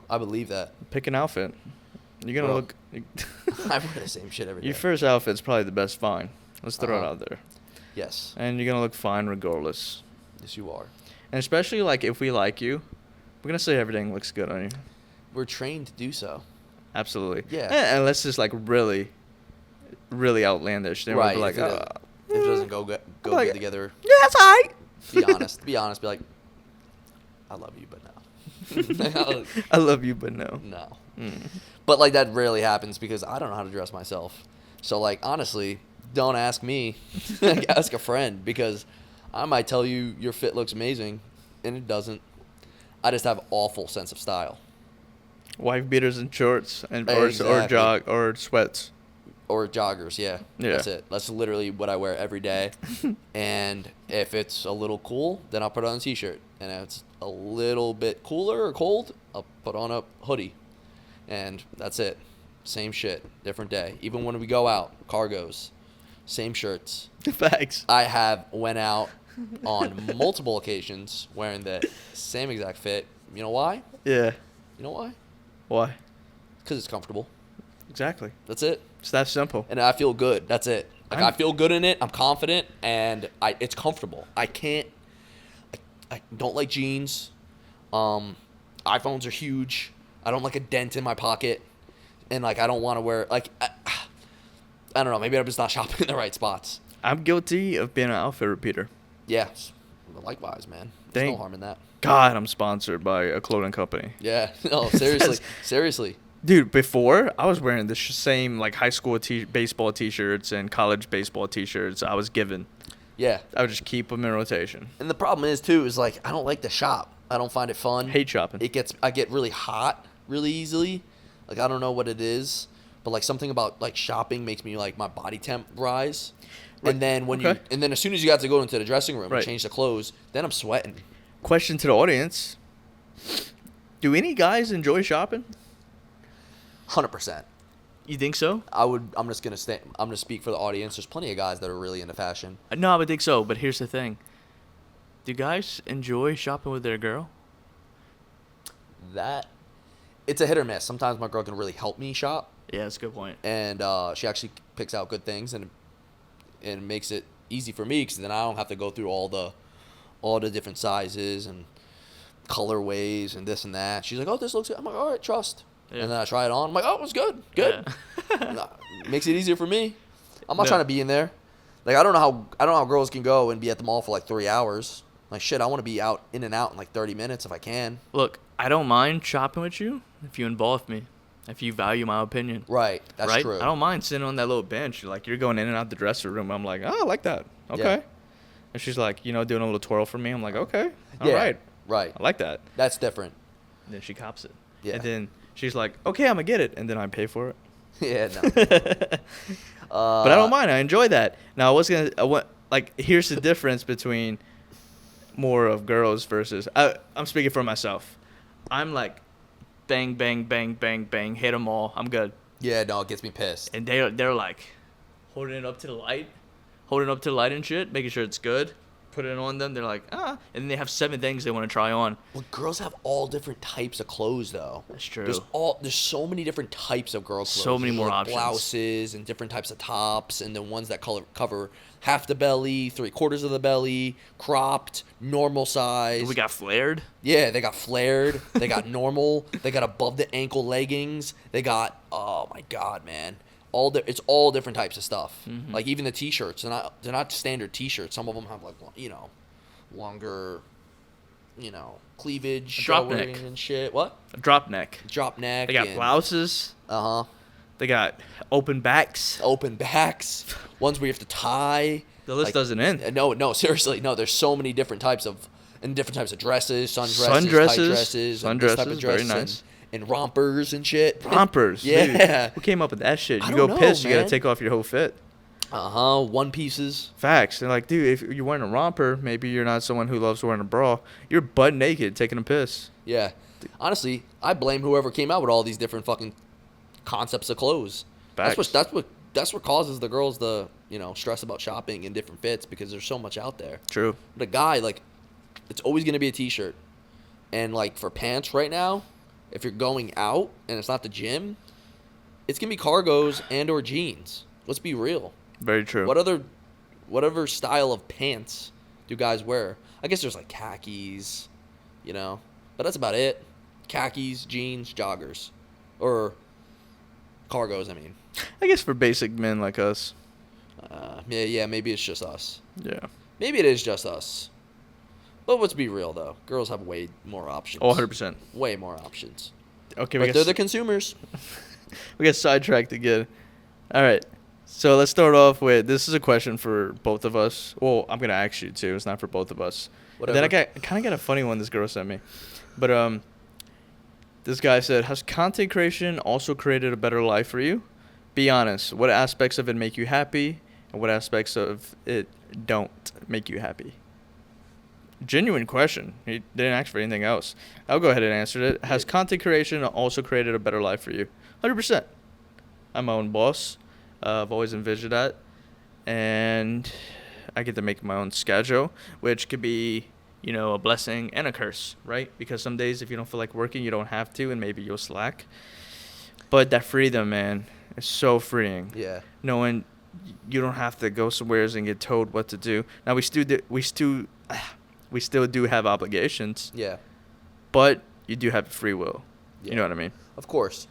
I believe that. Pick an outfit. You're going to look... I wear the same shit every day. Your first outfit's probably the best find. Let's throw it out there. Yes. And you're going to look fine regardless. Yes, you are. And especially, like, if we like you, we're going to say everything looks good on you. We're trained to do so. Absolutely. Yeah. Unless it's, like, really, really outlandish. Then right. we'll be like, if it doesn't go good together. Yeah, that's all right. Be honest. Be honest. Be like, I love you, but no. I love you, but no. No. Mm. But, like, that rarely happens because I don't know how to dress myself. So, like, honestly, don't ask me. Ask a friend because I might tell you your fit looks amazing, and it doesn't. I just have awful sense of style. Wife beaters and shorts and Exactly. or sweats. Or joggers, yeah. That's it. That's literally what I wear every day. And if it's a little cool, then I'll put on a t-shirt. And if it's a little bit cooler or cold, I'll put on a hoodie. And that's it. Same shit, different day. Even when we go out, cargos, same shirts. Facts. I went out on multiple occasions wearing the same exact fit. You know why? Yeah. You know why? Why? Because it's comfortable. Exactly. That's it. It's that simple. And I feel good. That's it. Like, I feel good in it. I'm confident, and it's comfortable. I don't like jeans. iPhones are huge. I don't like a dent in my pocket, and like I don't want to wear like. I don't know. Maybe I'm just not shopping in the right spots. I'm guilty of being an outfit repeater. Yeah. Likewise, man. There's no harm in that. God, I'm sponsored by a clothing company. Yeah. No, seriously. Seriously. Dude, before, I was wearing the same, like, high school baseball T-shirts and college baseball T-shirts I was given. Yeah. I would just keep them in rotation. And the problem is, too, is, like, I don't like to shop. I don't find it fun. Hate shopping. I get really hot really easily. Like, I don't know what it is. But, like, something about, like, shopping makes me, like, my body temp rise. Right. And then and then as soon as you got to go into the dressing room and change the clothes, then I'm sweating. Question to the audience. Do any guys enjoy shopping? 100%. You think so? I'm just gonna speak for the audience. There's plenty of guys that are really into fashion. No, I would think so. But here's the thing. Do guys enjoy shopping with their girl? It's a hit or miss. Sometimes my girl can really help me shop. Yeah, that's a good point. And she actually picks out good things and makes it easy for me because then I don't have to go through all the different sizes and colorways and this and that. She's like, "Oh, this looks good." I'm like, "All right, trust." Yeah. And then I try it on. I'm like, "Oh, it was good. Good." Yeah. Makes it easier for me. I'm not trying to be in there. Like I don't know how girls can go and be at the mall for like 3 hours. Like shit, I want to be in and out in like 30 minutes if I can. Look, I don't mind shopping with you if you involve me. If you value my opinion. Right. That's true. I don't mind sitting on that little bench. Like, you're going in and out the dressing room. I'm like, oh, I like that. Okay. Yeah. And she's like, doing a little twirl for me. I'm like, okay. All right. Right. I like that. That's different. And then she cops it. Yeah. And then she's like, okay, I'm going to get it. And then I pay for it. Yeah, no. But I don't mind. I enjoy that. Now, here's the difference between more of girls versus, I'm speaking for myself. I'm like, bang, bang, bang, bang, bang, hit them all. I'm good. Yeah, no, it gets me pissed. And they're like holding it up to the light and shit, making sure it's good. Put it on them. They're like, and then they have 7 things they want to try on. Well, girls have all different types of clothes, though. That's true. There's so many different types of girl clothes. So many more options. Blouses and different types of tops, and then ones that cover half the belly, 3/4 of the belly, cropped, normal size. We got flared. Yeah, they got flared. They got normal. They got above the ankle leggings. They got, oh my god, man. It's all different types of stuff. Mm-hmm. Like even the t-shirts, they're not standard t-shirts. Some of them have like longer, cleavage, drop neck and shit. What? A drop neck. Drop neck. They got blouses. They got open backs. Ones where you have to tie. The list doesn't end. No, seriously, no. There's so many different types of dresses, sundresses, tight dresses, very nice. And rompers and shit. Rompers, yeah. Dude. Who came up with that shit? You go piss, man. You gotta take off your whole fit. One pieces. Facts. They're like, dude, if you're wearing a romper, maybe you're not someone who loves wearing a bra. You're butt naked taking a piss. Yeah. Honestly, I blame whoever came out with all these different fucking concepts of clothes. Facts. That's what causes the girls to, stress about shopping in different fits because there's so much out there. True. The guy, like, it's always gonna be a t-shirt. And like for pants right now, if you're going out and it's not the gym, it's going to be cargos and or jeans. Let's be real. Very true. Whatever style of pants do guys wear? I guess there's like khakis, but that's about it. Khakis, jeans, joggers. Or cargos, I mean. I guess for basic men like us. Yeah, maybe it's just us. Yeah. Maybe it is just us. But let's be real, though. Girls have way more options. Oh, 100%. Way more options. Okay, but they're the consumers. We got sidetracked again. All right. So let's start off with, this is a question for both of us. Well, I'm going to ask you, too. It's not for both of us. Whatever. Then I kind of got a funny one this girl sent me. But this guy said, has content creation also created a better life for you? Be honest. What aspects of it make you happy? And what aspects of it don't make you happy? Genuine question. He didn't ask for anything else. I'll go ahead and answer it. Has content creation also created a better life for you? 100%. I'm my own boss. I've always envisioned that. And I get to make my own schedule, which could be, a blessing and a curse, right? Because some days if you don't feel like working, you don't have to, and maybe you'll slack. But that freedom, man, is so freeing. Yeah. Knowing you don't have to go somewhere and get told what to do. Now, we still do have obligations. Yeah. But you do have free will. Yeah. You know what I mean? Of course.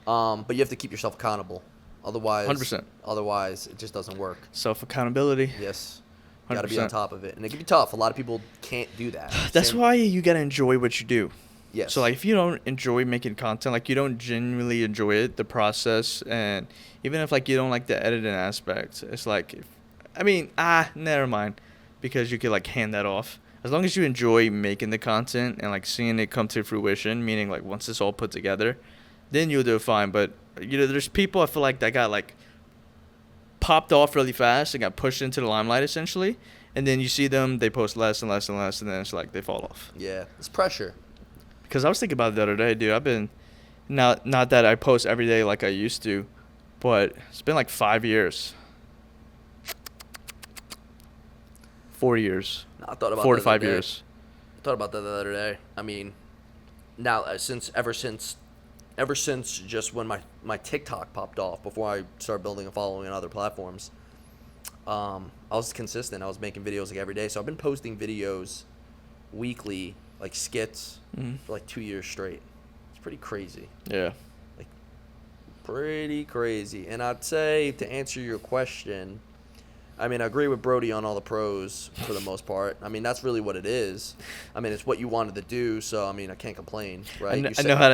But you have to keep yourself accountable. Otherwise, 100%. it just doesn't work. Self accountability. Yes. 100%. Got to be on top of it. And it can be tough. A lot of people can't do that. That's why you got to enjoy what you do. Yes. So, like, if you don't enjoy making content, like, you don't genuinely enjoy it, the process, and even if, like, you don't like the editing aspect, it's like, never mind, because you could, like, hand that off. As long as you enjoy making the content and, like, seeing it come to fruition, meaning, like, once it's all put together, then you'll do fine. But, there's people I feel like that got, like, popped off really fast and got pushed into the limelight, essentially, and then you see them, they post less and less and less, and then it's like they fall off. Yeah, it's pressure. Because I was thinking about it the other day, dude. I've been, not that I post every day like I used to, but it's been like 5 years. 4 years. No, I thought about 4 that to 5 the other day. years. I thought about that the other day. I mean, now ever since just when my TikTok popped off before I started building a following on other platforms, I was consistent. I was making videos like every day. So I've been posting videos weekly, like skits, for like 2 years straight. It's pretty crazy. Yeah. Like, pretty crazy. And I'd say, to answer your question, I mean, I agree with Brodie on all the pros for the most part. I mean, that's really what it is. I mean, it's what you wanted to do, so I mean, I can't complain, right? I know how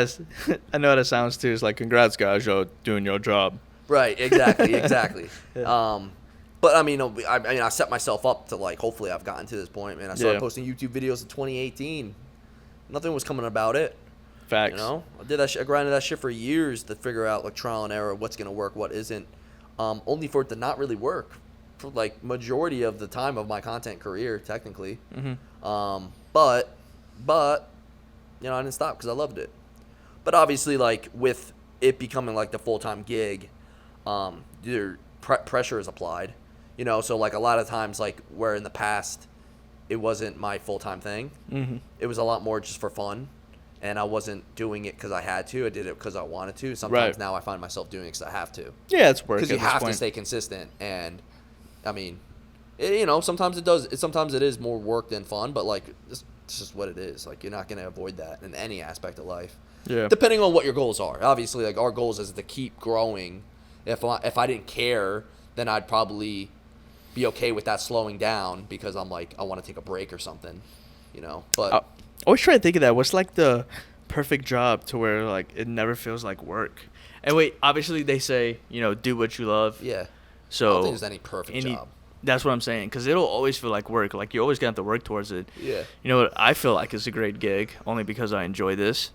that sounds too. It's like, congrats, guys, you're doing your job. Right. Exactly. Exactly. Yeah. But I mean, I set myself up to, like, hopefully I've gotten to this point, man. I started posting YouTube videos in 2018. Nothing was coming about it. Facts. You know, I did that. I grinded that shit for years to figure out, like, trial and error, what's gonna work, what isn't. Only for it to not really work for, like, majority of the time of my content career, technically. But you know, I didn't stop because I loved it. But obviously, like, with it becoming like the full-time gig, pressure is applied. You know, so, like, a lot of times, like, where in the past it wasn't my full-time thing, it was a lot more just for fun, and I wasn't doing it because I had to. I did it because I wanted to. Sometimes now I find myself doing it because I have to. Yeah, it's work. Because you have to stay consistent, and I mean, you know, sometimes it does. Sometimes it is more work than fun, but, like, it's just what it is. Like, you're not gonna avoid that in any aspect of life. Yeah. Depending on what your goals are. Obviously, like, our goals is to keep growing. If I didn't care, then I'd probably be okay with that slowing down because I'm like, I want to take a break or something, you know. But I always try to think of that. What's like the perfect job to where, like, it never feels like work? And wait, obviously they say, you know, do what you love. yeah, So I don't think there's any perfect job. That's what I'm saying, because it'll always feel like work. Like, you always gonna have to work towards it. Yeah. You know what I feel like is a great gig, only because I enjoy this?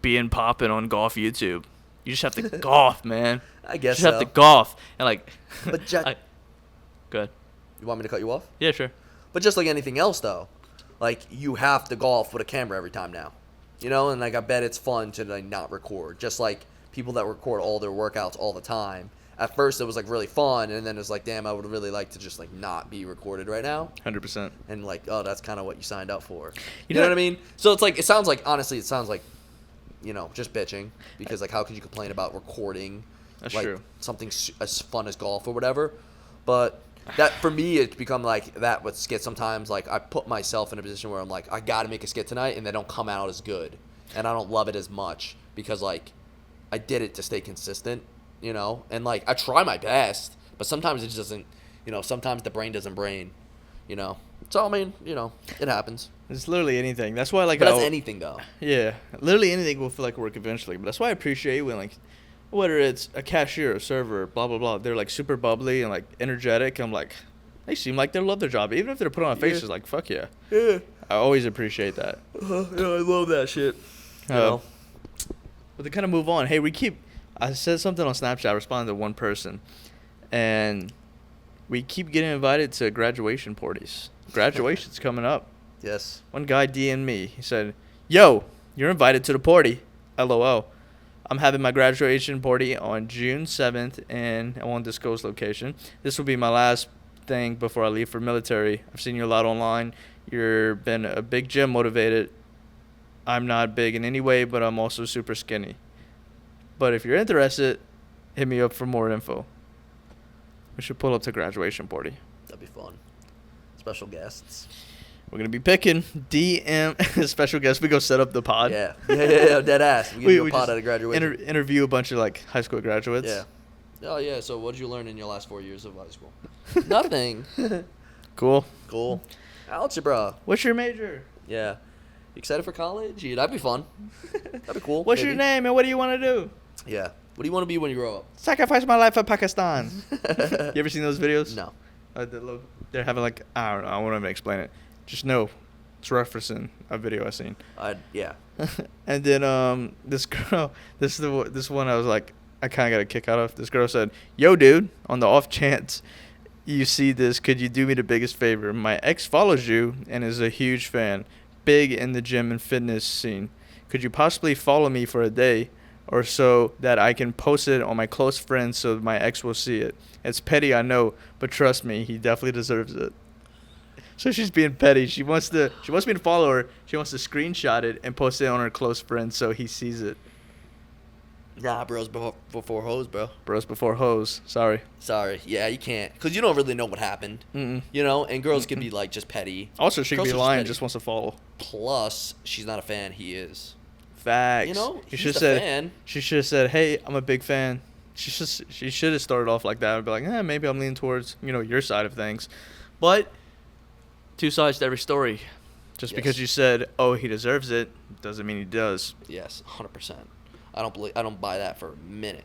Being popping on golf YouTube. You just have to golf, man. I guess you just have to golf. And, like, But go ahead. you want me to cut you off? Yeah, sure. But just like anything else, though, like, you have to golf with a camera every time now, you know. And, like, I bet it's fun to, like, not record. Just like people that record all their workouts all the time. At first, it was, like, really fun, and then it was like, damn, I would really like to just, like, not be recorded right now. 100%. And, like, oh, that's kind of what you signed up for. You know what I mean? So it's like, it sounds like, honestly, it sounds like, you know, just bitching, because, like, how could you complain about recording? That's like, true. Something as fun as golf or whatever. But that, for me, it's become like that with skits. Sometimes, like, I put myself in a position where I'm like, I got to make a skit tonight, and they don't come out as good. And I don't love it as much because, like, I did it to stay consistent, you know? And, like, I try my best, but sometimes it just doesn't, you know, sometimes the brain doesn't brain, you know? So, I mean, you know, it happens. It's literally anything. That's why, like, But that's anything, though. Yeah. Literally anything will feel like work eventually. But that's why I appreciate when, like, whether it's a cashier, a server, blah, blah, blah, they're, like, super bubbly and, like, energetic. I'm like, they seem like they love their job. Even if they're put on a face, it's like, fuck yeah. Yeah. I always appreciate that. Yeah, I love that shit. You know? But to kind of move on, hey, I said something on Snapchat, I responded to one person, and we keep getting invited to graduation parties. Graduation's coming up. Yes. One guy DM'd me. He said, yo, you're invited to the party. LOL. I'm having my graduation party on June 7th, and I won't disclose location. This will be my last thing before I leave for military. I've seen you a lot online. You've been a big gym motivated. I'm not big in any way, but I'm also super skinny. But if you're interested, hit me up for more info. We should pull up to graduation party. That'd be fun. Special guests. We're going to be picking DM special guests. We go set up the pod. Yeah. Dead ass. We do a pod just at a graduation. Interview a bunch of, like, high school graduates. Yeah. Oh, yeah. So what did you learn in your last 4 years of high school? Nothing. Cool. Algebra. What's your major? Yeah. You excited for college? Yeah, that'd be fun. That'd be cool. What's your name and what do you want to do? Yeah. What do you want to be when you grow up? Sacrifice my life for Pakistan. You ever seen those videos? No. They're having, like, I don't know. I won't even explain it. Just know it's referencing a video I seen. Yeah. And then this girl, this one I was like, I kind of got a kick out of. This girl said, "Yo, dude, on the off chance you see this, could you do me the biggest favor? My ex follows you and is a huge fan, big in the gym and fitness scene. Could you possibly follow me for a day or so that I can post it on my close friends so my ex will see it? It's petty, I know, but trust me, he definitely deserves it." So she's being petty. She wants me to follow her. She wants to screenshot it and post it on her close friends so he sees it. Nah, bros before hoes, bro. Bros before hoes. Sorry. Yeah, you can't. Because you don't really know what happened. Mm-mm. You know? And girls can be, like, just petty. Also, she could Girls be are lying, petty. just wants to follow. Plus, she's not a fan. He is. Facts. You know? She He's should a have fan. She should have said, "Hey, I'm a big fan." She should have started off like that and be like, maybe I'm leaning towards, your side of things. But two sides to every story. Just because you said, "Oh, he deserves it," doesn't mean he does. Yes, 100%. I don't buy that for a minute.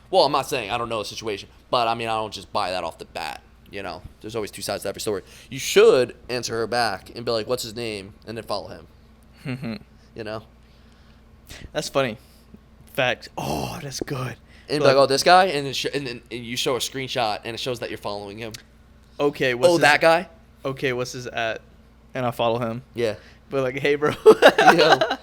Well, I'm not saying I don't know the situation, but I mean I don't just buy that off the bat. There's always two sides to every story. You should answer her back and be like, "What's his name?" and then follow him. That's funny. Fact. Oh, that's good. And be like, "Oh, this guy," and then you show a screenshot and it shows that you're following him. Okay. That guy. Okay, what's his at? And I follow him. Yeah. But like, hey, bro. Yeah.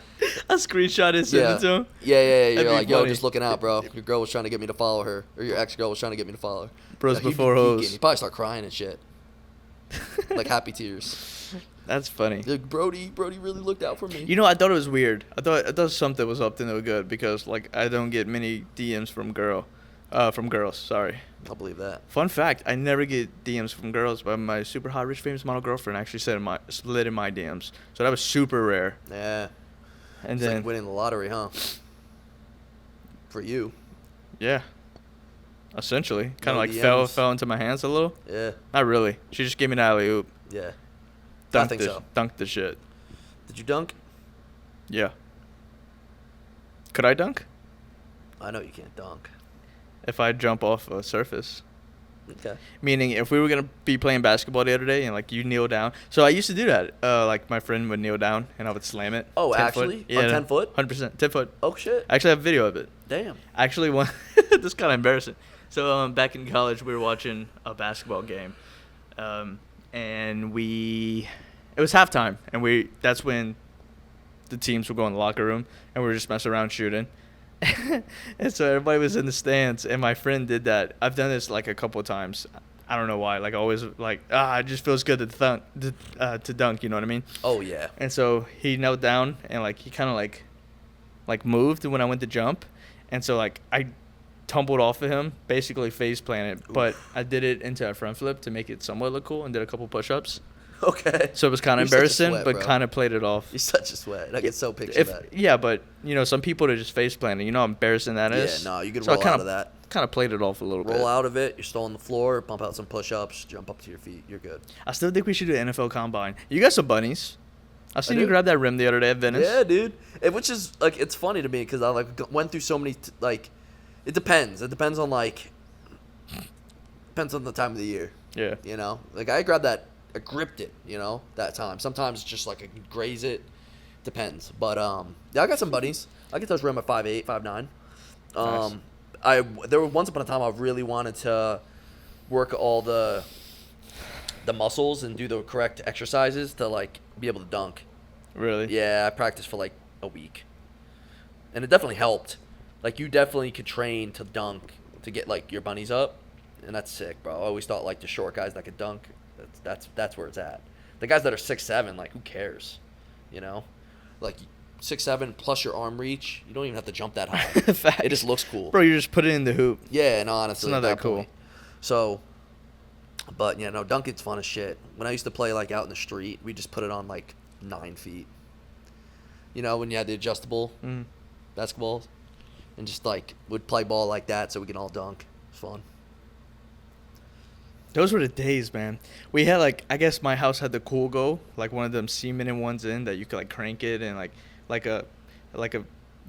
A screenshot and send it to him. Yeah. You're like, funny. "Yo, just looking out, bro. Your girl was trying to get me to follow her, or your ex-girl was trying to get me to follow her." Bros before hoes. He'd probably start crying and shit. Like happy tears. That's funny. Like, Brodie really looked out for me. I thought it was weird. I thought something was up to no good because like I don't get many DMs from girls. Sorry. I'll believe that. Fun fact: I never get DMs from girls, but my super hot, rich, famous model girlfriend actually slid in my DMs. So that was super rare. Yeah. And it's then like winning the lottery, huh? For you. Yeah. Essentially, kind No of like DMs. fell into my hands a little. Yeah. Not really. She just gave me an alley oop. Yeah. Dunked I think so. Dunked the shit. Did you dunk? Yeah. Could I dunk? I know you can't dunk. If I jump off a surface. Okay. Meaning, if we were going to be playing basketball the other day and, like, you kneel down. So, I used to do that. Like, my friend would kneel down and I would slam it. Oh, 10 actually? Foot. Yeah. On 10 foot? 100%. 10 foot. Oh, shit. I actually have a video of it. Damn. Actually, this is kind of embarrassing. So, back in college, we were watching a basketball game. And it was halftime. And that's when the teams would go in the locker room and we were just messing around shooting. And so everybody was in the stands, and my friend did that. I've done this like a couple of times. I don't know why. Like always, like it just feels good to dunk. You know what I mean? Oh yeah. And so he knelt down and like he kind of like moved when I went to jump, and so like I tumbled off of him, basically face planted. But I did it into a front flip to make it somewhat look cool, and did a couple push-ups. Okay. So it was kind of You're embarrassing, sweat, but bro. kind of played it off. You're such a sweat. I can so picture that. Yeah, but some people are just face planting. You know how embarrassing that is. Yeah, no, you can So I roll out of that. Kind of played it off a little bit. Roll out of it. You're still on the floor. Bump out some push-ups. Jump up to your feet. You're good. I still think we should do an NFL Combine. You got some bunnies. I seen I you do. grab that rim the other day at Venice. Yeah, dude. Which is like it's funny to me because I like went through so many like. It depends. It depends on depends on the time of the year. Yeah. Like I grabbed that. I gripped it. That time. Sometimes it's just like I can graze it. Depends. But yeah, I got some buddies. I can touch rim at 5'8", 5'9". Nice. There was once upon a time I really wanted to work all the muscles and do the correct exercises to like be able to dunk. Really? Yeah, I practiced for like a week, and it definitely helped. Like you definitely could train to dunk to get like your bunnies up, and that's sick, bro. I always thought like the short guys that could dunk, that's where it's at. The guys that are 6'7", like who cares, Like 6'7" plus your arm reach, you don't even have to jump that high. Facts. It just looks cool. Bro, you just put it in the hoop. Yeah, and honestly, It's not at that cool. point. So, But yeah, no, dunking's fun as shit. When I used to play like out in the street, we just put it on like 9 feet. You know, when you had the adjustable basketballs, and just like would play ball like that so we can all dunk. It's fun. Those were the days, man. We had I guess my house had the Cool Go, like one of them cement ones in that you could like crank it and like a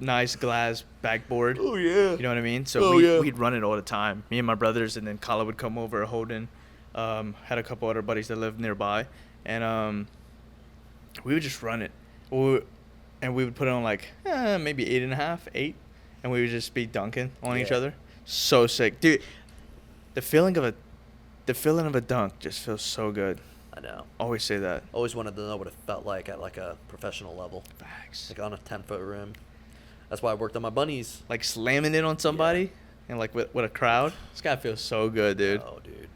nice glass backboard. Oh yeah. You know what I mean? So we'd run it all the time. Me and my brothers, and then Kala would come over. Holden had a couple other buddies that lived nearby, and we would just run it. And we would put it on maybe 8.5, 8, and we would just be dunking on each other. So sick, dude. The feeling of a dunk just feels so good. I know. Always say that. Always wanted to know what it felt like at like a professional level. Facts. Like on a 10-foot rim. That's why I worked on my bunnies. Like slamming it on somebody and like with a crowd. This guy feels so good, dude. Oh, dude.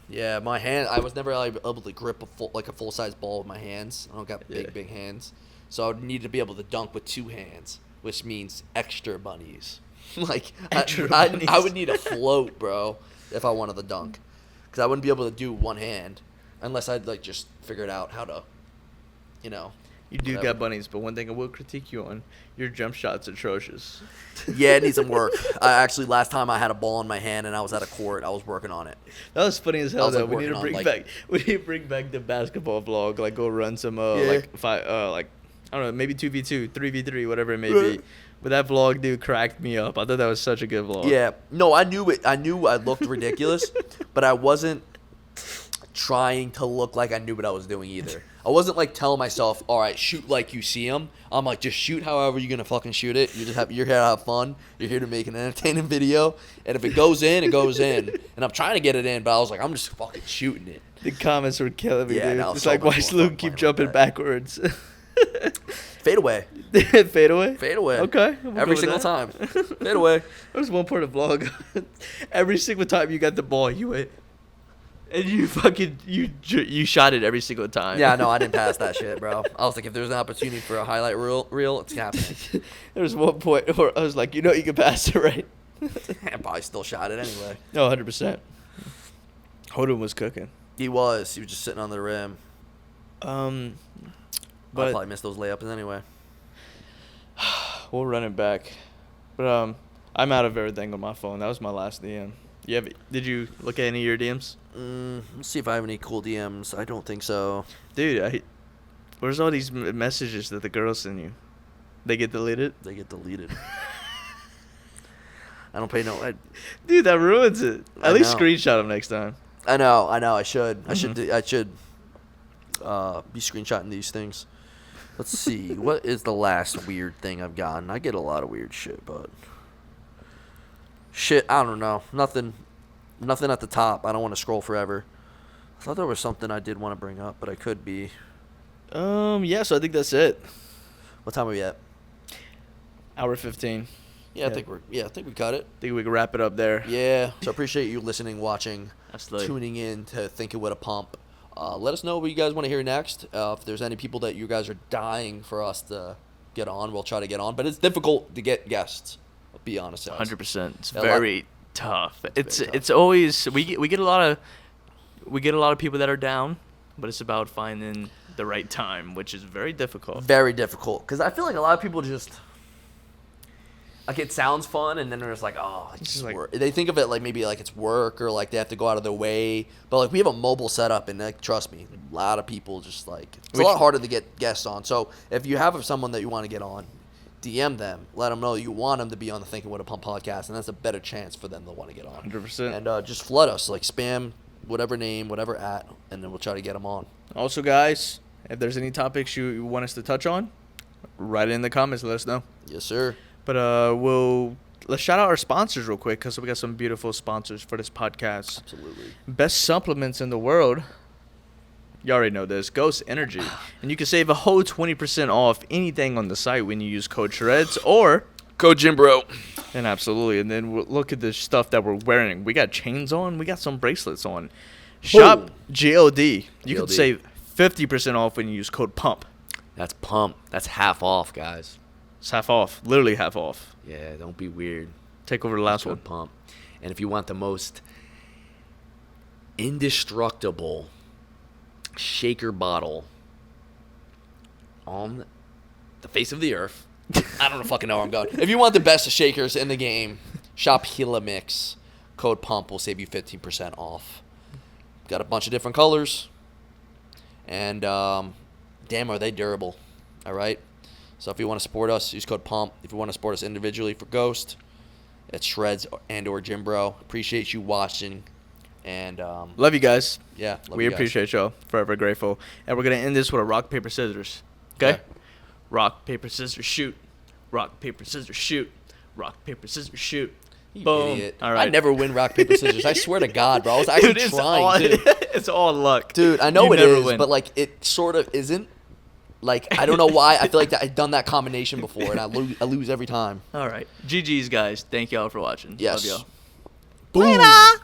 Yeah, my hand. I was never able to grip a full size ball with my hands. I don't got big hands, so I would need to be able to dunk with 2 hands, which means extra bunnies. I would need a float, bro, if I wanted to dunk, because I wouldn't be able to do one hand unless I'd like just figured out how to, you know. You do got bunnies, but one thing I will critique you on, your jump shot's atrocious. Yeah, it needs some work. Last time I had a ball in my hand and I was at a court, I was working on it. That was funny as hell, though. Like, we need to bring back the basketball vlog. Like, go run some, I don't know, maybe 2v2, 3v3, whatever it may be. But that vlog, dude, cracked me up. I thought that was such a good vlog. Yeah. No, I knew it. I knew I looked ridiculous, but I wasn't trying to look like I knew what I was doing either. I wasn't like telling myself, all right, shoot like you see them. I'm like, just shoot however you're gonna fucking shoot it. You're here to have fun. You're here to make an entertaining video. And if it goes in, it goes in. And I'm trying to get it in, but I was like, I'm just fucking shooting it. The comments were killing me, dude. No, it's so like, why does Luke keep jumping backwards? Fade away. Fade away? Fade away. Okay. Every single time. Fade away. There was one part of the vlog. Every single time you got the ball, you went. And you fucking, you shot it every single time. Yeah, no, I didn't pass that shit, bro. I was like, if there's an opportunity for a highlight reel, it's happening. There was one point where I was like, you can pass it, right? I probably still shot it anyway. No, 100%. Holden was cooking. He was just sitting on the rim. But I probably missed those layups anyway. We'll run it back. But I'm out of everything on my phone. That was my last DM. Did you look at any of your DMs? Let's see if I have any cool DMs. I don't think so. Dude, where's all these messages that the girls send you? They get deleted? They get deleted. I don't pay no. Dude, that ruins it. At least screenshot them next time. I know. I should. I should be screenshotting these things. Let's see. What is the last weird thing I've gotten? I get a lot of weird shit, but I don't know. Nothing at the top. I don't want to scroll forever. I thought there was something I did want to bring up, but I could be. Yeah, so I think that's it. What time are we at? Hour 15. Yeah, I think we cut it. I think we can wrap it up there. Yeah. So I appreciate you listening, watching, Absolutely. Tuning in to Thinking with a Pump. Let us know what you guys want to hear next. If there's any people that you guys are dying for us to get on, we'll try to get on. But it's difficult to get guests. I'll be honest. 100%. It's very tough. It's always we get a lot of people that are down, but it's about finding the right time, which is very difficult. Very difficult, because I feel like a lot of people just like it sounds fun, and then they're just like, oh, it's just work. They think of it like maybe like it's work or like they have to go out of their way. But like we have a mobile setup, and like trust me, a lot of people just like it's a lot harder to get guests on. So if you have someone that you want to get on, DM them, let them know you want them to be on the Thinking with a Pump podcast, and that's a better chance for them to want to get on. 100%. And just flood us, like spam whatever name, whatever at, and then we'll try to get them on. Also, guys, if there's any topics you want us to touch on, write it in the comments. Let us know. Yes, sir. But let's shout out our sponsors real quick, because we got some beautiful sponsors for this podcast. Absolutely. Best supplements in the world. You already know this. Ghost Energy. And you can save a whole 20% off anything on the site when you use code SHREDZ or code GYMBRO. And absolutely. And then look at the stuff that we're wearing. We got chains on. We got some bracelets on. Shop GLD. You can save 50% off when you use code PUMP. That's PUMP. That's half off, guys. It's half off. Literally half off. Yeah, don't be weird. Take over the last one. Pump. And if you want the most indestructible shaker bottle on the face of the earth. I don't fucking know where I'm going. If you want the best shakers in the game, shop Xeela Mix. Code PUMP will save you 15% off. Got a bunch of different colors. And damn, are they durable. All right? So if you want to support us, use code PUMP. If you want to support us individually for Ghost, it's SHREDZ and or GYMBRO. Appreciate you watching. And love you guys. Yeah, we appreciate y'all. Forever grateful. And we're going to end this with a rock, paper, scissors. Okay? Rock, paper, scissors, shoot. Rock, paper, scissors, shoot. Rock, paper, scissors, shoot. You Boom. idiot. All right. I never win rock, paper, scissors. I swear to God, bro. I was actually trying, dude. It's all luck. Dude, I know You it never is, win. but, like, it sort of isn't. Like, I don't know why. I feel like I've done that combination before, and I lose every time. All right. GG's, guys. Thank y'all for watching. Yes. Love y'all. Boom. Later.